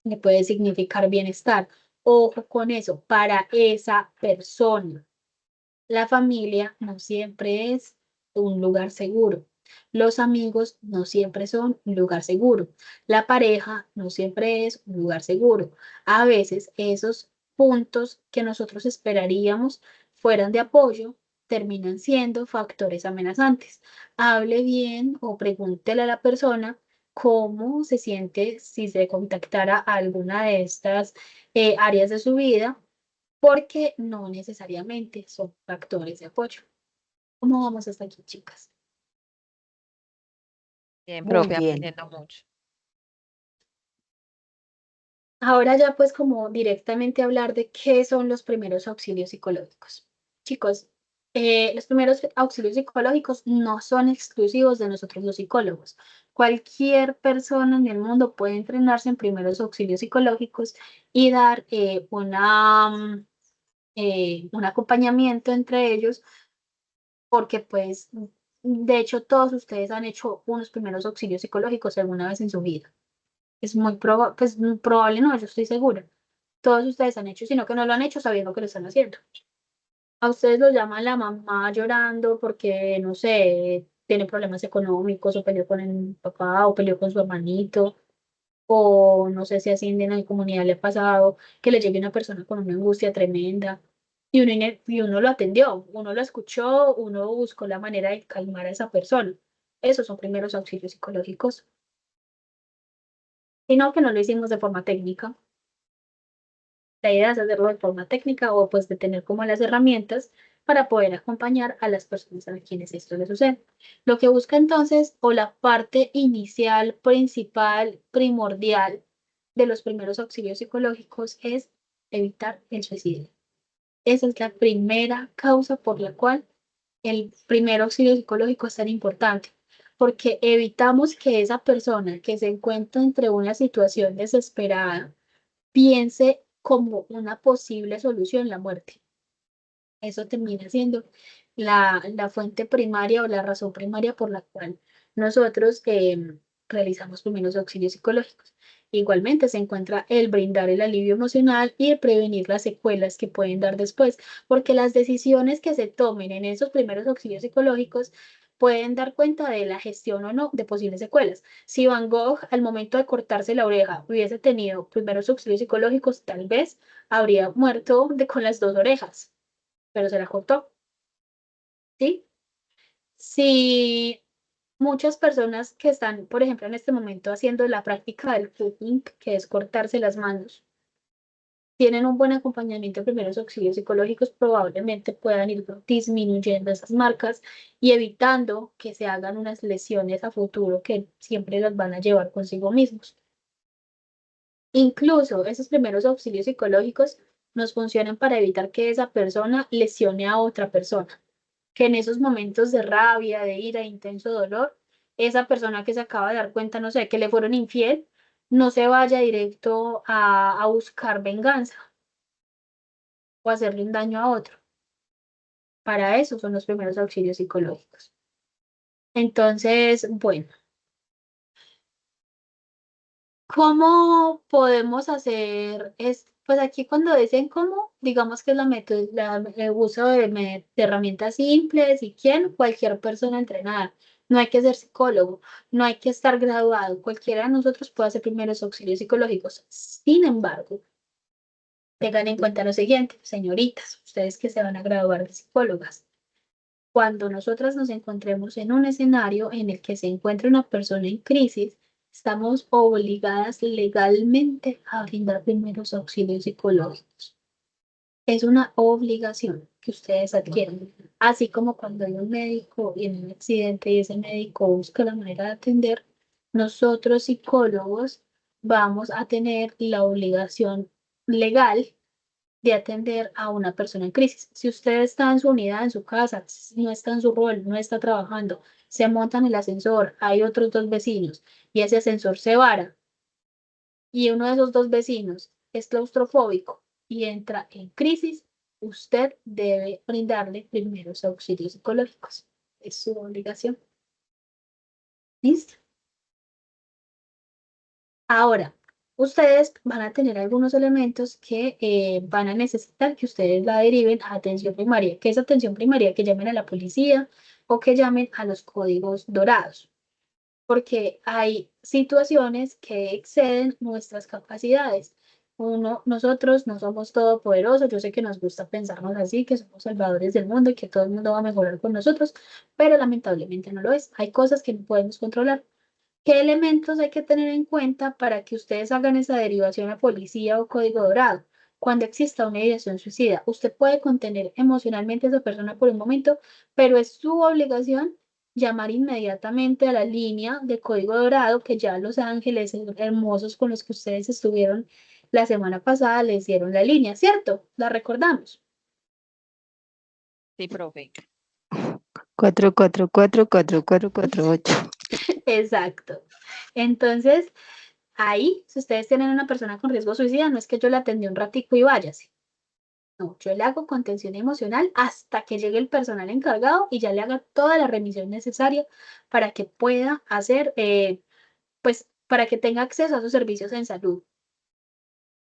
le puede significar bienestar. Ojo con eso, para esa persona. La familia no siempre es un lugar seguro. Los amigos no siempre son un lugar seguro. La pareja no siempre es un lugar seguro. A veces esos puntos que nosotros esperaríamos fueran de apoyo terminan siendo factores amenazantes. Hable bien o pregúntele a la persona cómo se siente si se contactara a alguna de estas áreas de su vida, porque no necesariamente son factores de apoyo. ¿Cómo vamos hasta aquí, chicas? Bien, Muy profe, bien. aprendiendo mucho. Ahora ya pues como directamente hablar de qué son los primeros auxilios psicológicos. Chicos, los primeros auxilios psicológicos no son exclusivos de nosotros los psicólogos. Cualquier persona en el mundo puede entrenarse en primeros auxilios psicológicos y dar un acompañamiento entre ellos, porque pues de hecho todos ustedes han hecho unos primeros auxilios psicológicos alguna vez en su vida. Es muy pues, probable, no, yo estoy segura. Todos ustedes han hecho, sino que no lo han hecho sabiendo que lo están haciendo. A ustedes lo llaman la mamá llorando porque, no sé, tiene problemas económicos o peleó con el papá o peleó con su hermanito, o no sé si así en la comunidad le ha pasado que le llegue una persona con una angustia tremenda y uno lo atendió, uno lo escuchó, uno buscó la manera de calmar a esa persona. Esos son primeros auxilios psicológicos. Sino que no lo hicimos de forma técnica. La idea es hacerlo de forma técnica o pues de tener como las herramientas para poder acompañar a las personas a quienes esto les sucede. Lo que busca entonces, o la parte inicial, principal, primordial de los primeros auxilios psicológicos, es evitar el suicidio. Esa es la primera causa por la cual el primer auxilio psicológico es tan importante, porque evitamos que esa persona que se encuentra entre una situación desesperada piense como una posible solución la muerte. Eso termina siendo la fuente primaria o la razón primaria por la cual nosotros realizamos primeros auxilios psicológicos. Igualmente se encuentra el brindar el alivio emocional y el prevenir las secuelas que pueden dar después, porque las decisiones que se tomen en esos primeros auxilios psicológicos pueden dar cuenta de la gestión o no de posibles secuelas. Si Van Gogh al momento de cortarse la oreja hubiese tenido primeros auxilios psicológicos, tal vez habría muerto con las dos orejas, pero se la cortó, ¿sí? Si muchas personas que están, por ejemplo, en este momento haciendo la práctica del cutting, que es cortarse las manos, tienen un buen acompañamiento de primeros auxilios psicológicos, probablemente puedan ir disminuyendo esas marcas y evitando que se hagan unas lesiones a futuro que siempre las van a llevar consigo mismos. Incluso esos primeros auxilios psicológicos nos funcionan para evitar que esa persona lesione a otra persona, que en esos momentos de rabia, de ira, de intenso dolor, esa persona que se acaba de dar cuenta, no sé, que le fueron infiel, no se vaya directo a buscar venganza o hacerle un daño a otro. Para eso son los primeros auxilios psicológicos. Entonces, bueno, ¿cómo podemos hacer? Pues aquí cuando dicen cómo, digamos que es el uso de herramientas simples y quién, cualquier persona entrenada. No hay que ser psicólogo, no hay que estar graduado, cualquiera de nosotros puede hacer primeros auxilios psicológicos. Sin embargo, tengan en cuenta lo siguiente, señoritas, ustedes que se van a graduar de psicólogas. Cuando nosotras nos encontremos en un escenario en el que se encuentra una persona en crisis, estamos obligadas legalmente a brindar primeros auxilios psicológicos. Es una obligación que ustedes adquieren. Así como cuando hay un médico y en un accidente y ese médico busca la manera de atender, nosotros psicólogos vamos a tener la obligación legal de atender a una persona en crisis. Si usted está en su unidad, en su casa, no está en su rol, no está trabajando, se monta en el ascensor, hay otros dos vecinos y ese ascensor se vara y uno de esos dos vecinos es claustrofóbico y entra en crisis, usted debe brindarle primeros auxilios psicológicos. Es su obligación. ¿Listo? Ahora, ustedes van a tener algunos elementos que van a necesitar que ustedes la deriven a atención primaria. ¿Qué es atención primaria? Que llamen a la policía o que llamen a los códigos dorados, porque hay situaciones que exceden nuestras capacidades. Nosotros no somos todopoderosos, yo sé que nos gusta pensarnos así, que somos salvadores del mundo y que todo el mundo va a mejorar con nosotros, pero lamentablemente no lo es. Hay cosas que no podemos controlar. ¿Qué elementos hay que tener en cuenta para que ustedes hagan esa derivación a policía o código dorado? Cuando exista una ideación suicida, usted puede contener emocionalmente a esa persona por un momento, pero es su obligación llamar inmediatamente a la línea de código dorado que ya los ángeles hermosos con los que ustedes estuvieron la semana pasada les dieron la línea, ¿cierto? La recordamos. Sí, profe. 444-4448. Exacto. Entonces, ahí, si ustedes tienen una persona con riesgo suicida, no es que yo la atendí un ratico y váyase. No, yo le hago contención emocional hasta que llegue el personal encargado y ya le haga toda la remisión necesaria para que pueda hacer, pues, para que tenga acceso a sus servicios en salud.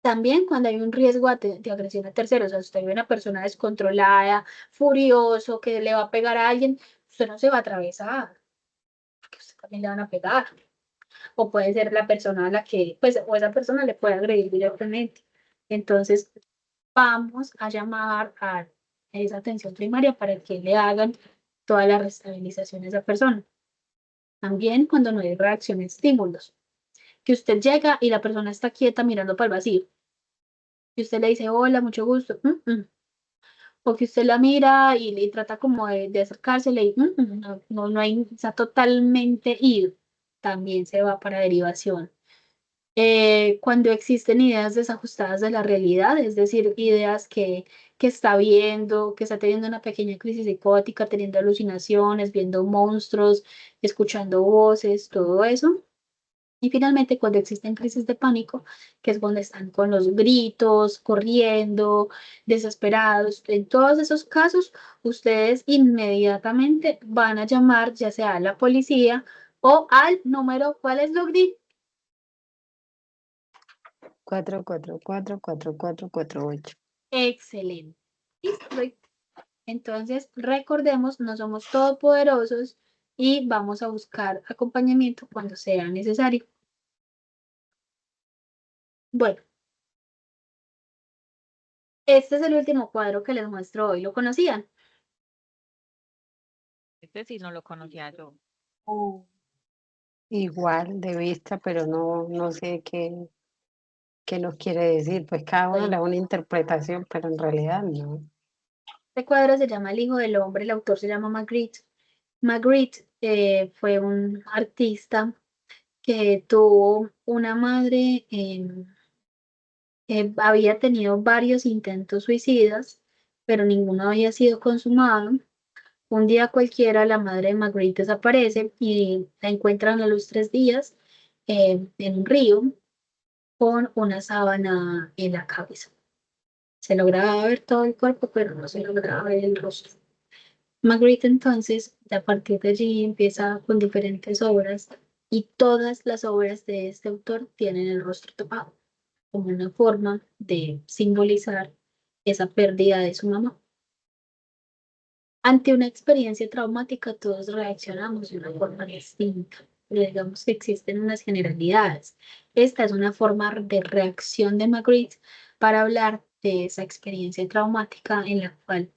También cuando hay un riesgo de agresión a terceros, o sea, usted ve una persona descontrolada, furioso, que le va a pegar a alguien, usted no se va a atravesar, porque usted también le van a pegar. O puede ser la persona a la que, pues, o esa persona le puede agredir directamente. Entonces, vamos a llamar a esa atención primaria para que le hagan toda la restabilización a esa persona. También cuando no hay reacción a estímulos, que usted llega y la persona está quieta mirando para el vacío. Y usted le dice, hola, mucho gusto. O que usted la mira y le trata como de acercársele y no hay, está totalmente ido. También se va para derivación. Cuando existen ideas desajustadas de la realidad, es decir, ideas que está viendo, que está teniendo una pequeña crisis psicótica, teniendo alucinaciones, viendo monstruos, escuchando voces, todo eso. Y finalmente, cuando existen crisis de pánico, que es donde están con los gritos, corriendo, desesperados, en todos esos casos, ustedes inmediatamente van a llamar ya sea a la policía o al número, ¿cuál es, Lugdi? 444-4448. Excelente. Listo. Entonces, recordemos, no somos todopoderosos y vamos a buscar acompañamiento cuando sea necesario. Bueno, este es el último cuadro que les muestro hoy. ¿Lo conocían? Este sí no lo conocía yo. Igual de vista, pero no sé qué nos quiere decir. Pues cada uno le da una interpretación, pero en realidad no. Este cuadro se llama El hijo del hombre, el autor se llama Magritte. Magritte fue un artista que tuvo una madre, había tenido varios intentos suicidas, pero ninguno había sido consumado. Un día cualquiera, la madre de Magritte desaparece y la encuentran a los 3 días en un río con una sábana en la cabeza. Se lograba ver todo el cuerpo, pero no se lograba ver el rostro. Magritte entonces, a partir de allí, empieza con diferentes obras y todas las obras de este autor tienen el rostro tapado, como una forma de simbolizar esa pérdida de su mamá. Ante una experiencia traumática, todos reaccionamos de una forma distinta, pero digamos que existen unas generalidades. Esta es una forma de reacción de Magritte para hablar de esa experiencia traumática en la cual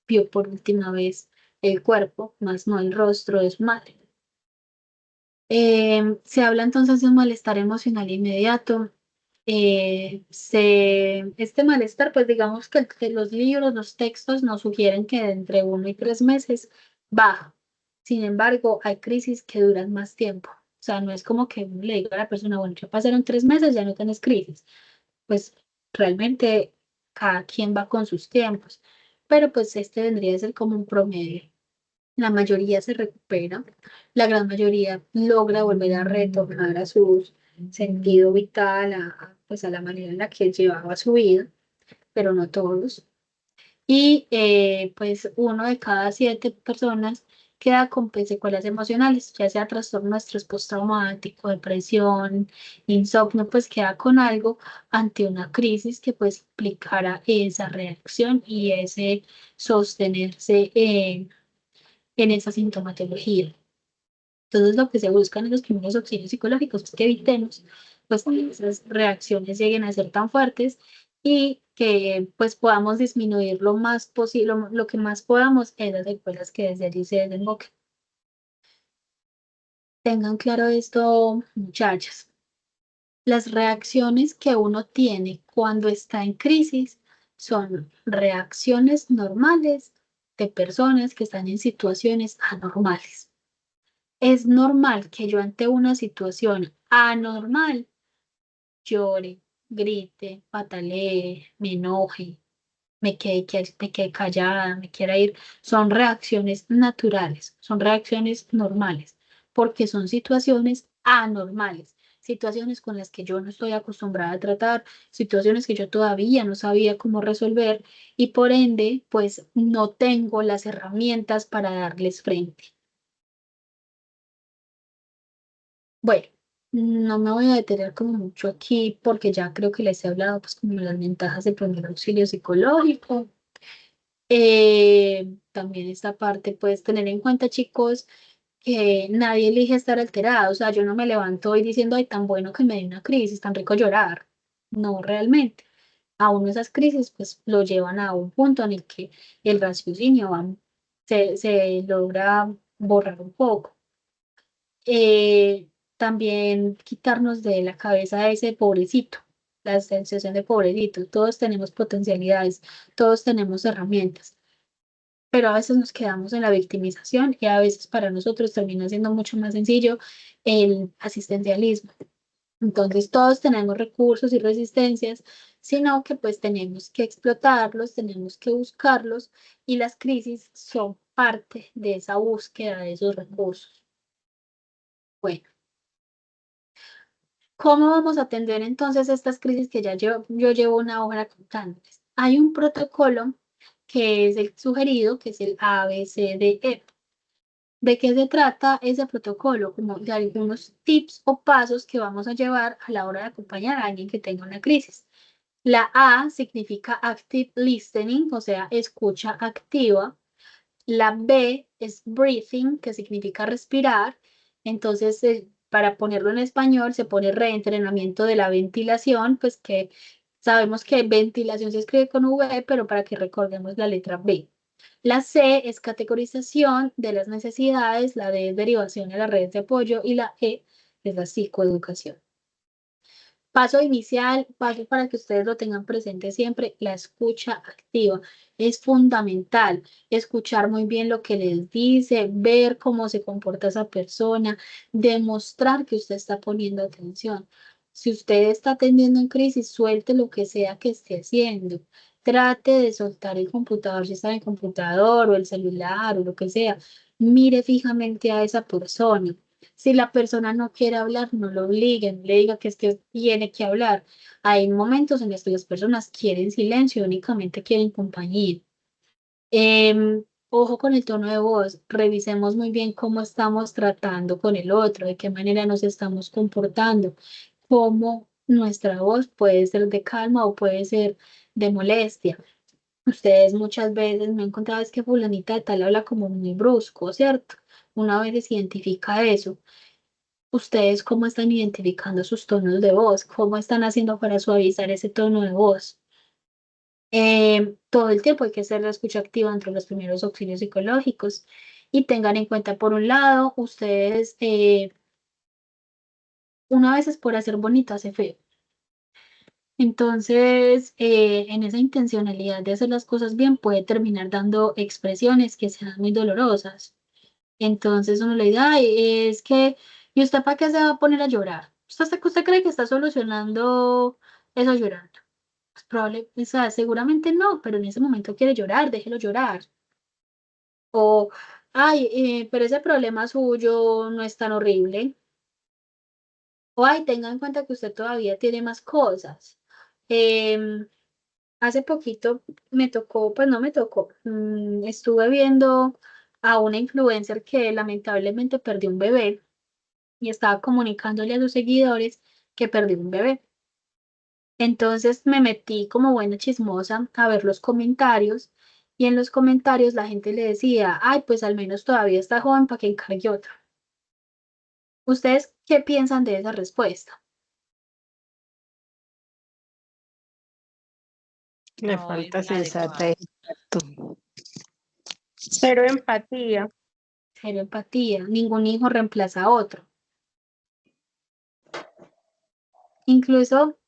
vio por última vez el cuerpo, más no el rostro de su madre. Se habla entonces de un malestar emocional inmediato. Este malestar, pues digamos que los libros, los textos nos sugieren que de entre 1 y 3 meses baja. Sin embargo, hay crisis que duran más tiempo. O sea, no es como que uno le diga a la persona, bueno, ya pasaron 3 meses, ya no tienes crisis. Pues realmente cada quien va con sus tiempos, pero pues este vendría a ser como un promedio. La mayoría se recupera, la gran mayoría logra volver a retornar a su sentido vital, pues a la manera en la que llevaba su vida, pero no todos. Y pues 1 de cada 7 personas queda con pues, secuelas emocionales, ya sea trastorno de estrés postraumático, depresión, insomnio, pues queda con algo ante una crisis que pues implicara esa reacción y ese sostenerse en esa sintomatología. Entonces, lo que se busca en los primeros auxilios psicológicos es que evitemos pues, que esas reacciones lleguen a ser tan fuertes y que pues podamos disminuir lo más posible, lo que más podamos en las secuelas que desde allí se desemboquen. Tengan claro esto, muchachos. Las reacciones que uno tiene cuando está en crisis son reacciones normales de personas que están en situaciones anormales. Es normal que yo ante una situación anormal llore, grite, patalee, me enoje, me quede callada, me quiera ir. Son reacciones naturales, son reacciones normales, porque son situaciones anormales, situaciones con las que yo no estoy acostumbrada a tratar, situaciones que yo todavía no sabía cómo resolver y por ende, pues no tengo las herramientas para darles frente. Bueno, no me voy a detener como mucho aquí porque ya creo que les he hablado pues como las ventajas del primer auxilio psicológico. También esta parte, pues tener en cuenta, chicos, que nadie elige estar alterado. O sea, yo no me levanto hoy diciendo, ay, tan bueno que me dé una crisis, tan rico llorar. No, realmente. A uno esas crisis pues lo llevan a un punto en el que el raciocinio se logra borrar un poco. eh, También quitarnos de la cabeza ese pobrecito, la sensación de pobrecito. Todos tenemos potencialidades, todos tenemos herramientas, pero a veces nos quedamos en la victimización y a veces para nosotros termina siendo mucho más sencillo el asistencialismo. Entonces todos tenemos recursos y resistencias, sino que pues tenemos que explotarlos, tenemos que buscarlos y las crisis son parte de esa búsqueda de esos recursos. Bueno. ¿Cómo vamos a atender entonces estas crisis que yo llevo 1 hora contándoles? Hay un protocolo que es el sugerido, que es el ABCDE. ¿De qué se trata ese protocolo? Como de algunos tips o pasos que vamos a llevar a la hora de acompañar a alguien que tenga una crisis. La A significa active listening, o sea, escucha activa. La B es breathing, que significa respirar. Entonces, para ponerlo en español, se pone reentrenamiento de la ventilación, pues que sabemos que ventilación se escribe con V, pero para que recordemos la letra B. La C es categorización de las necesidades, la D es derivación a las redes de apoyo y la E es la psicoeducación. Paso inicial, paso para que ustedes lo tengan presente siempre, la escucha activa. Es fundamental escuchar muy bien lo que les dice, ver cómo se comporta esa persona, demostrar que usted está poniendo atención. Si usted está atendiendo en crisis, suelte lo que sea que esté haciendo. Trate de soltar el computador, si está en el computador o el celular o lo que sea. Mire fijamente a esa persona. Si la persona no quiere hablar, no lo obliguen, le diga que es que tiene que hablar. Hay momentos en los que las personas quieren silencio, únicamente quieren compañía. Ojo con el tono de voz, revisemos muy bien cómo estamos tratando con el otro, de qué manera nos estamos comportando, cómo nuestra voz puede ser de calma o puede ser de molestia. Ustedes muchas veces me han encontrado es que fulanita de tal habla como muy brusco, ¿cierto? Una vez identifica eso. ¿Ustedes cómo están identificando sus tonos de voz? ¿Cómo están haciendo para suavizar ese tono de voz? Todo el tiempo hay que hacer la escucha activa entre los primeros auxilios psicológicos y tengan en cuenta, por un lado, ustedes, una vez es por hacer bonito, hace feo. Entonces, en esa intencionalidad de hacer las cosas bien, puede terminar dando expresiones que sean muy dolorosas. Entonces uno le dice, ay, es que ¿Y usted para qué se va a poner a llorar? ¿Usted cree que está solucionando eso llorando? Pues o sea, seguramente no, pero en ese momento quiere llorar, déjelo llorar. O, ay, pero ese problema suyo no es tan horrible. O, ay, tenga en cuenta que usted todavía tiene más cosas. Em, Hace poquito me tocó, pues no me tocó, estuve viendo a una influencer que lamentablemente perdió un bebé y estaba comunicándole a sus seguidores que perdió un bebé. Entonces me metí como buena chismosa a ver los comentarios y en los comentarios la gente le decía, ay, pues al menos todavía está joven para que encargue otro. ¿Ustedes qué piensan de esa respuesta? Le No es falta inadecuado. sensatez. Exacto. Cero empatía. Cero empatía, ningún hijo reemplaza a otro. Incluso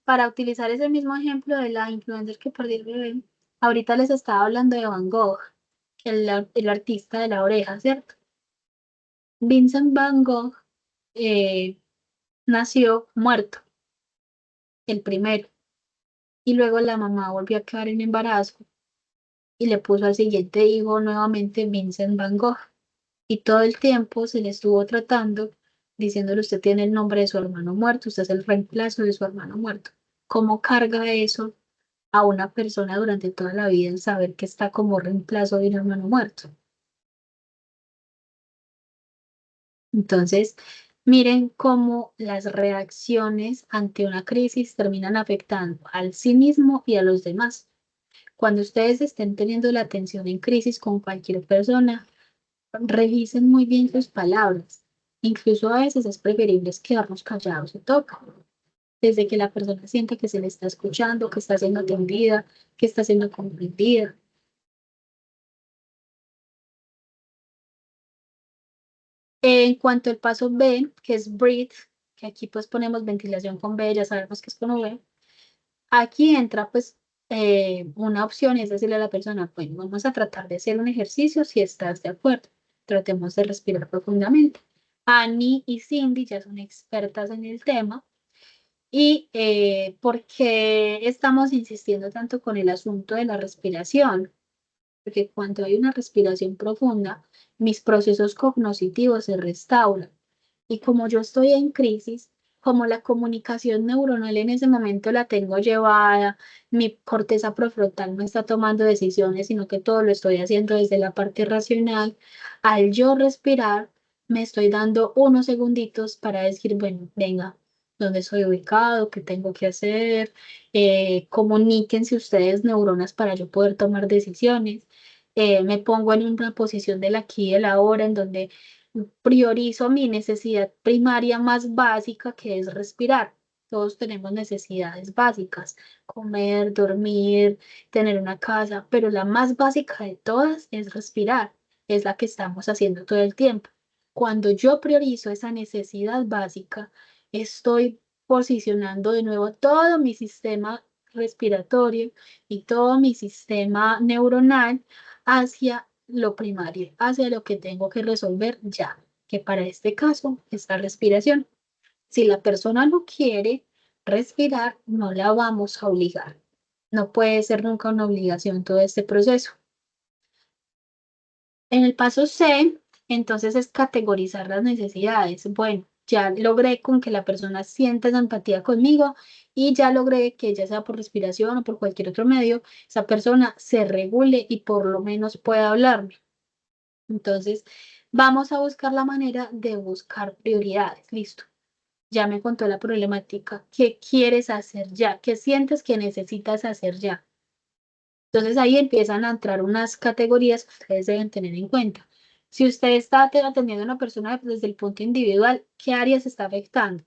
para utilizar ese mismo ejemplo de la influencer que perdió el bebé, ahorita les estaba hablando de Van Gogh, el artista de la oreja, ¿cierto? Vincent Van Gogh eh, nació muerto, el primero, y luego la mamá volvió a quedar en embarazo y le puso al siguiente hijo nuevamente Vincent Van Gogh. Y todo el tiempo se le estuvo tratando, diciéndole usted tiene el nombre de su hermano muerto, usted es el reemplazo de su hermano muerto. ¿Cómo carga eso a una persona durante toda la vida en saber que está como reemplazo de un hermano muerto? Entonces, miren cómo las reacciones ante una crisis terminan afectando al sí mismo y a los demás. Cuando ustedes estén teniendo la atención en crisis con cualquier persona, revisen muy bien sus palabras. Incluso a veces es preferible quedarnos callados y toca. Desde que la persona sienta que se le está escuchando, que está siendo atendida, que está siendo comprendida. En cuanto al paso B, que es breathe, que aquí pues ponemos ventilación con B, ya sabemos que es con V, aquí entra pues una opción, es decirle a la persona, bueno, vamos a tratar de hacer un ejercicio si estás de acuerdo. Tratemos de respirar profundamente. Annie y Cindy ya son expertas en el tema. ¿Y por qué estamos insistiendo tanto con el asunto de la respiración? Porque cuando hay una respiración profunda, mis procesos cognitivos se restauran. Y como yo estoy en crisis, como la comunicación neuronal en ese momento la tengo llevada, mi corteza prefrontal no está tomando decisiones, sino que todo lo estoy haciendo desde la parte racional, al yo respirar, me estoy dando unos segunditos para decir, bueno, venga, ¿dónde estoy ubicado? ¿Qué tengo que hacer? Comuníquense ustedes neuronas para yo poder tomar decisiones. Me pongo en una posición del aquí y del ahora, en donde priorizo mi necesidad primaria más básica, que es respirar. Todos tenemos necesidades básicas, comer, dormir, tener una casa, pero la más básica de todas es respirar, es la que estamos haciendo todo el tiempo. Cuando yo priorizo esa necesidad básica, estoy posicionando de nuevo todo mi sistema respiratorio y todo mi sistema neuronal hacia lo primario, hacia lo que tengo que resolver ya, que para este caso es la respiración. Si la persona no quiere respirar, no la vamos a obligar. No puede ser nunca una obligación todo este proceso. En el paso C, entonces es categorizar las necesidades. Bueno, ya logré con que la persona sienta esa empatía conmigo y ya logré que ya sea por respiración o por cualquier otro medio, esa persona se regule y por lo menos pueda hablarme. Entonces, vamos a buscar la manera de buscar prioridades. Listo. Ya me contó la problemática. ¿Qué quieres hacer ya? ¿Qué sientes que necesitas hacer ya? Entonces ahí empiezan a entrar unas categorías que ustedes deben tener en cuenta. Si usted está atendiendo a una persona desde el punto individual, ¿qué área se está afectando?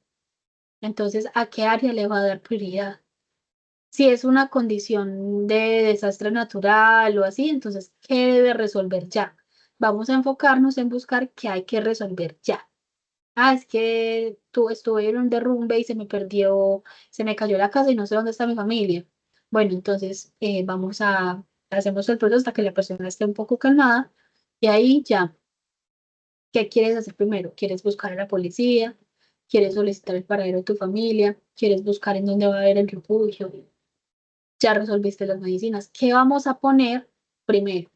Entonces, ¿a qué área le va a dar prioridad? Si es una condición de desastre natural o así, entonces, ¿qué debe resolver ya? Vamos a enfocarnos en buscar qué hay que resolver ya. Ah, es que estuve en un derrumbe y se me perdió, se me cayó la casa y no sé dónde está mi familia. Bueno, entonces hacemos el proceso hasta que la persona esté un poco calmada y ahí ya ¿Qué quieres hacer primero? ¿Quieres buscar a la policía? ¿Quieres solicitar el paradero de tu familia? ¿Quieres buscar en dónde va a haber el refugio? Ya resolviste las medicinas. ¿Qué vamos a poner primero?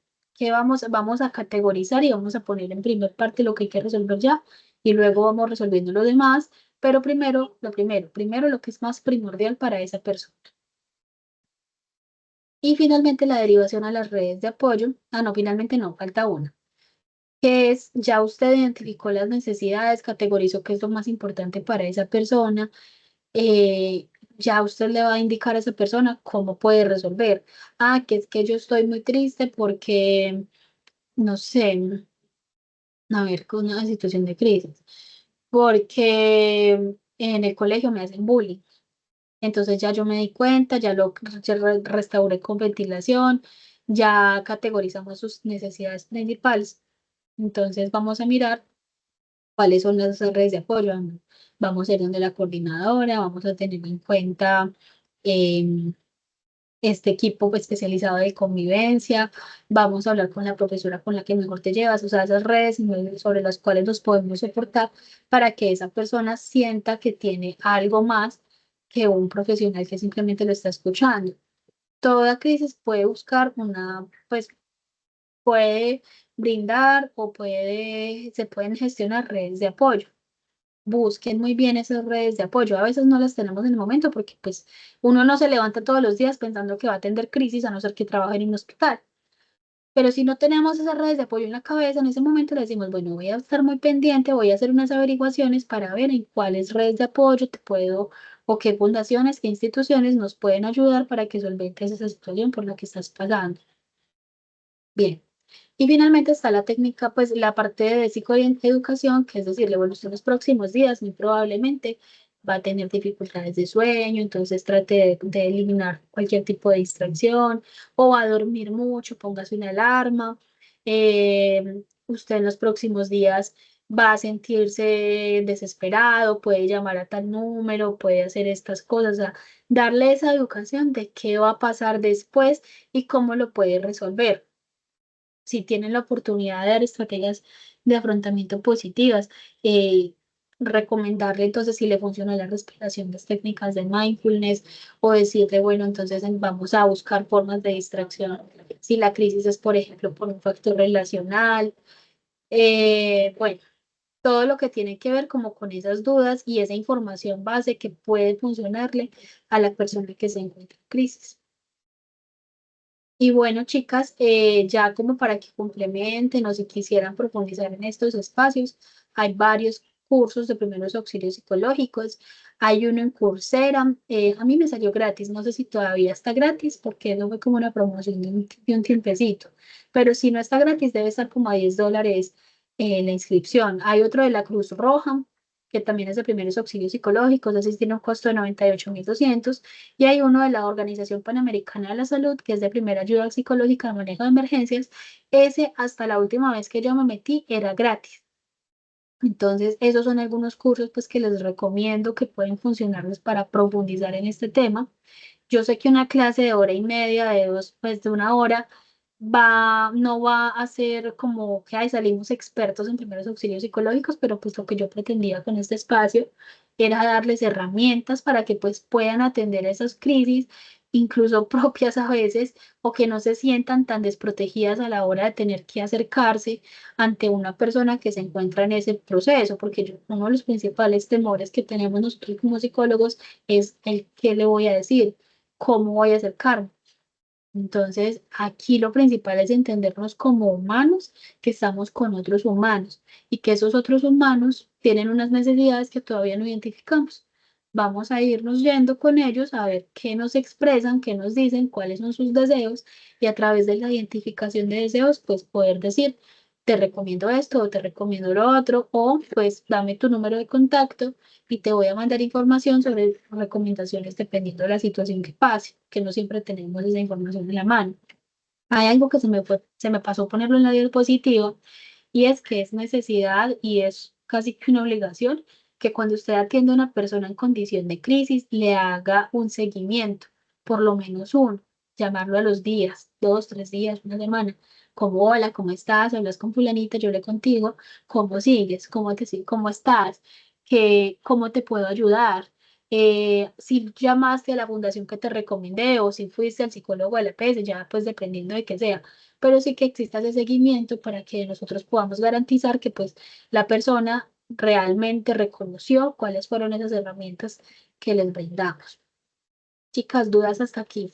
Vamos a categorizar y vamos a poner en primer parte lo que hay que resolver ya y luego vamos resolviendo lo demás, pero primero lo que es más primordial para esa persona. Y finalmente la derivación a las redes de apoyo. No, finalmente no, falta una. Que es, ya usted identificó las necesidades, categorizó qué es lo más importante para esa persona, ya usted le va a indicar a esa persona cómo puede resolver. Que es que yo estoy muy triste porque, no sé, a ver, con una situación de crisis, porque en el colegio me hacen bullying. Entonces ya yo me di cuenta, ya restauré con ventilación, ya categorizamos sus necesidades principales. Entonces vamos a mirar cuáles son las redes de apoyo. Vamos a ir donde la coordinadora, vamos a tener en cuenta em, este equipo especializado de convivencia, vamos a hablar con la profesora con la que mejor te llevas, o sea, esas redes sobre las cuales nos podemos soportar para que esa persona sienta que tiene algo más que un profesional que simplemente lo está escuchando. Toda crisis puede buscar pues puede brindar o se pueden gestionar redes de apoyo. Busquen muy bien esas redes de apoyo. A veces no las tenemos en el momento porque pues uno no se levanta todos los días pensando que va a atender crisis a no ser que trabaje en un hospital. Pero si no tenemos esas redes de apoyo en la cabeza, en ese momento le decimos, bueno, voy a estar muy pendiente, voy a hacer unas averiguaciones para ver en cuáles redes de apoyo te puedo o qué fundaciones, qué instituciones nos pueden ayudar para que solventes esa situación por la que estás pasando. Bien. Y finalmente está la técnica, pues la parte de psicoeducación, que es decirle, bueno, usted en los próximos días muy probablemente va a tener dificultades de sueño, entonces trate de eliminar cualquier tipo de distracción o va a dormir mucho, póngase una alarma. Usted en los próximos días va a sentirse desesperado, puede llamar a tal número, puede hacer estas cosas, o sea, darle esa educación de qué va a pasar después y cómo lo puede resolver. Si tienen la oportunidad de dar estrategias de afrontamiento positivas, recomendarle entonces si le funciona la respiración, las técnicas de mindfulness o decirle, bueno, entonces vamos a buscar formas de distracción. Si la crisis es, por ejemplo, por un factor relacional, bueno, todo lo que tiene que ver como con esas dudas y esa información base que puede funcionarle a la persona que se encuentra en crisis. Y bueno, chicas, ya como para que complementen o si quisieran profundizar en estos espacios, hay varios cursos de primeros auxilios psicológicos. Hay uno en Coursera, a mí me salió gratis, no sé si todavía está gratis porque no fue como una promoción de un tiempecito, pero si no está gratis debe estar como a $10 la inscripción. Hay otro de la Cruz Roja, que también es de primeros auxilios psicológicos, ese tiene un costo de 98.200. Y hay uno de la Organización Panamericana de la Salud, que es de primera ayuda psicológica de manejo de emergencias. Ese, hasta la última vez que yo me metí, era gratis. Entonces, esos son algunos cursos pues, que les recomiendo que pueden funcionarles para profundizar en este tema. Yo sé que una clase de hora y media, de dos, pues de una hora, no va a ser como que salimos expertos en primeros auxilios psicológicos, pero pues lo que yo pretendía con este espacio era darles herramientas para que pues puedan atender esas crisis, incluso propias a veces, o que no se sientan tan desprotegidas a la hora de tener que acercarse ante una persona que se encuentra en ese proceso, porque uno de los principales temores que tenemos nosotros como psicólogos es el qué le voy a decir, cómo voy a acercarme. Entonces, aquí lo principal es entendernos como humanos que estamos con otros humanos y que esos otros humanos tienen unas necesidades que todavía no identificamos. Vamos a irnos yendo con ellos a ver qué nos expresan, qué nos dicen, cuáles son sus deseos y a través de la identificación de deseos, pues poder decir, te recomiendo esto o te recomiendo lo otro o pues dame tu número de contacto y te voy a mandar información sobre recomendaciones dependiendo de la situación que pase, que no siempre tenemos esa información en la mano. Hay algo que se me pasó ponerlo en la diapositiva y es que es necesidad y es casi que una obligación que cuando usted atiende a una persona en condición de crisis le haga un seguimiento, por lo menos uno, llamarlo a los días, 2, 3 días, una semana, como hola, ¿cómo estás? Hablas con fulanita, yo hablé contigo, ¿cómo sigues? ¿Cómo estás? ¿Cómo te puedo ayudar? Si llamaste a la fundación que te recomendé o si fuiste al psicólogo de la EPS, ya pues dependiendo de qué sea, pero sí que exista ese seguimiento para que nosotros podamos garantizar que pues la persona realmente reconoció cuáles fueron esas herramientas que les brindamos. Chicas, dudas hasta aquí.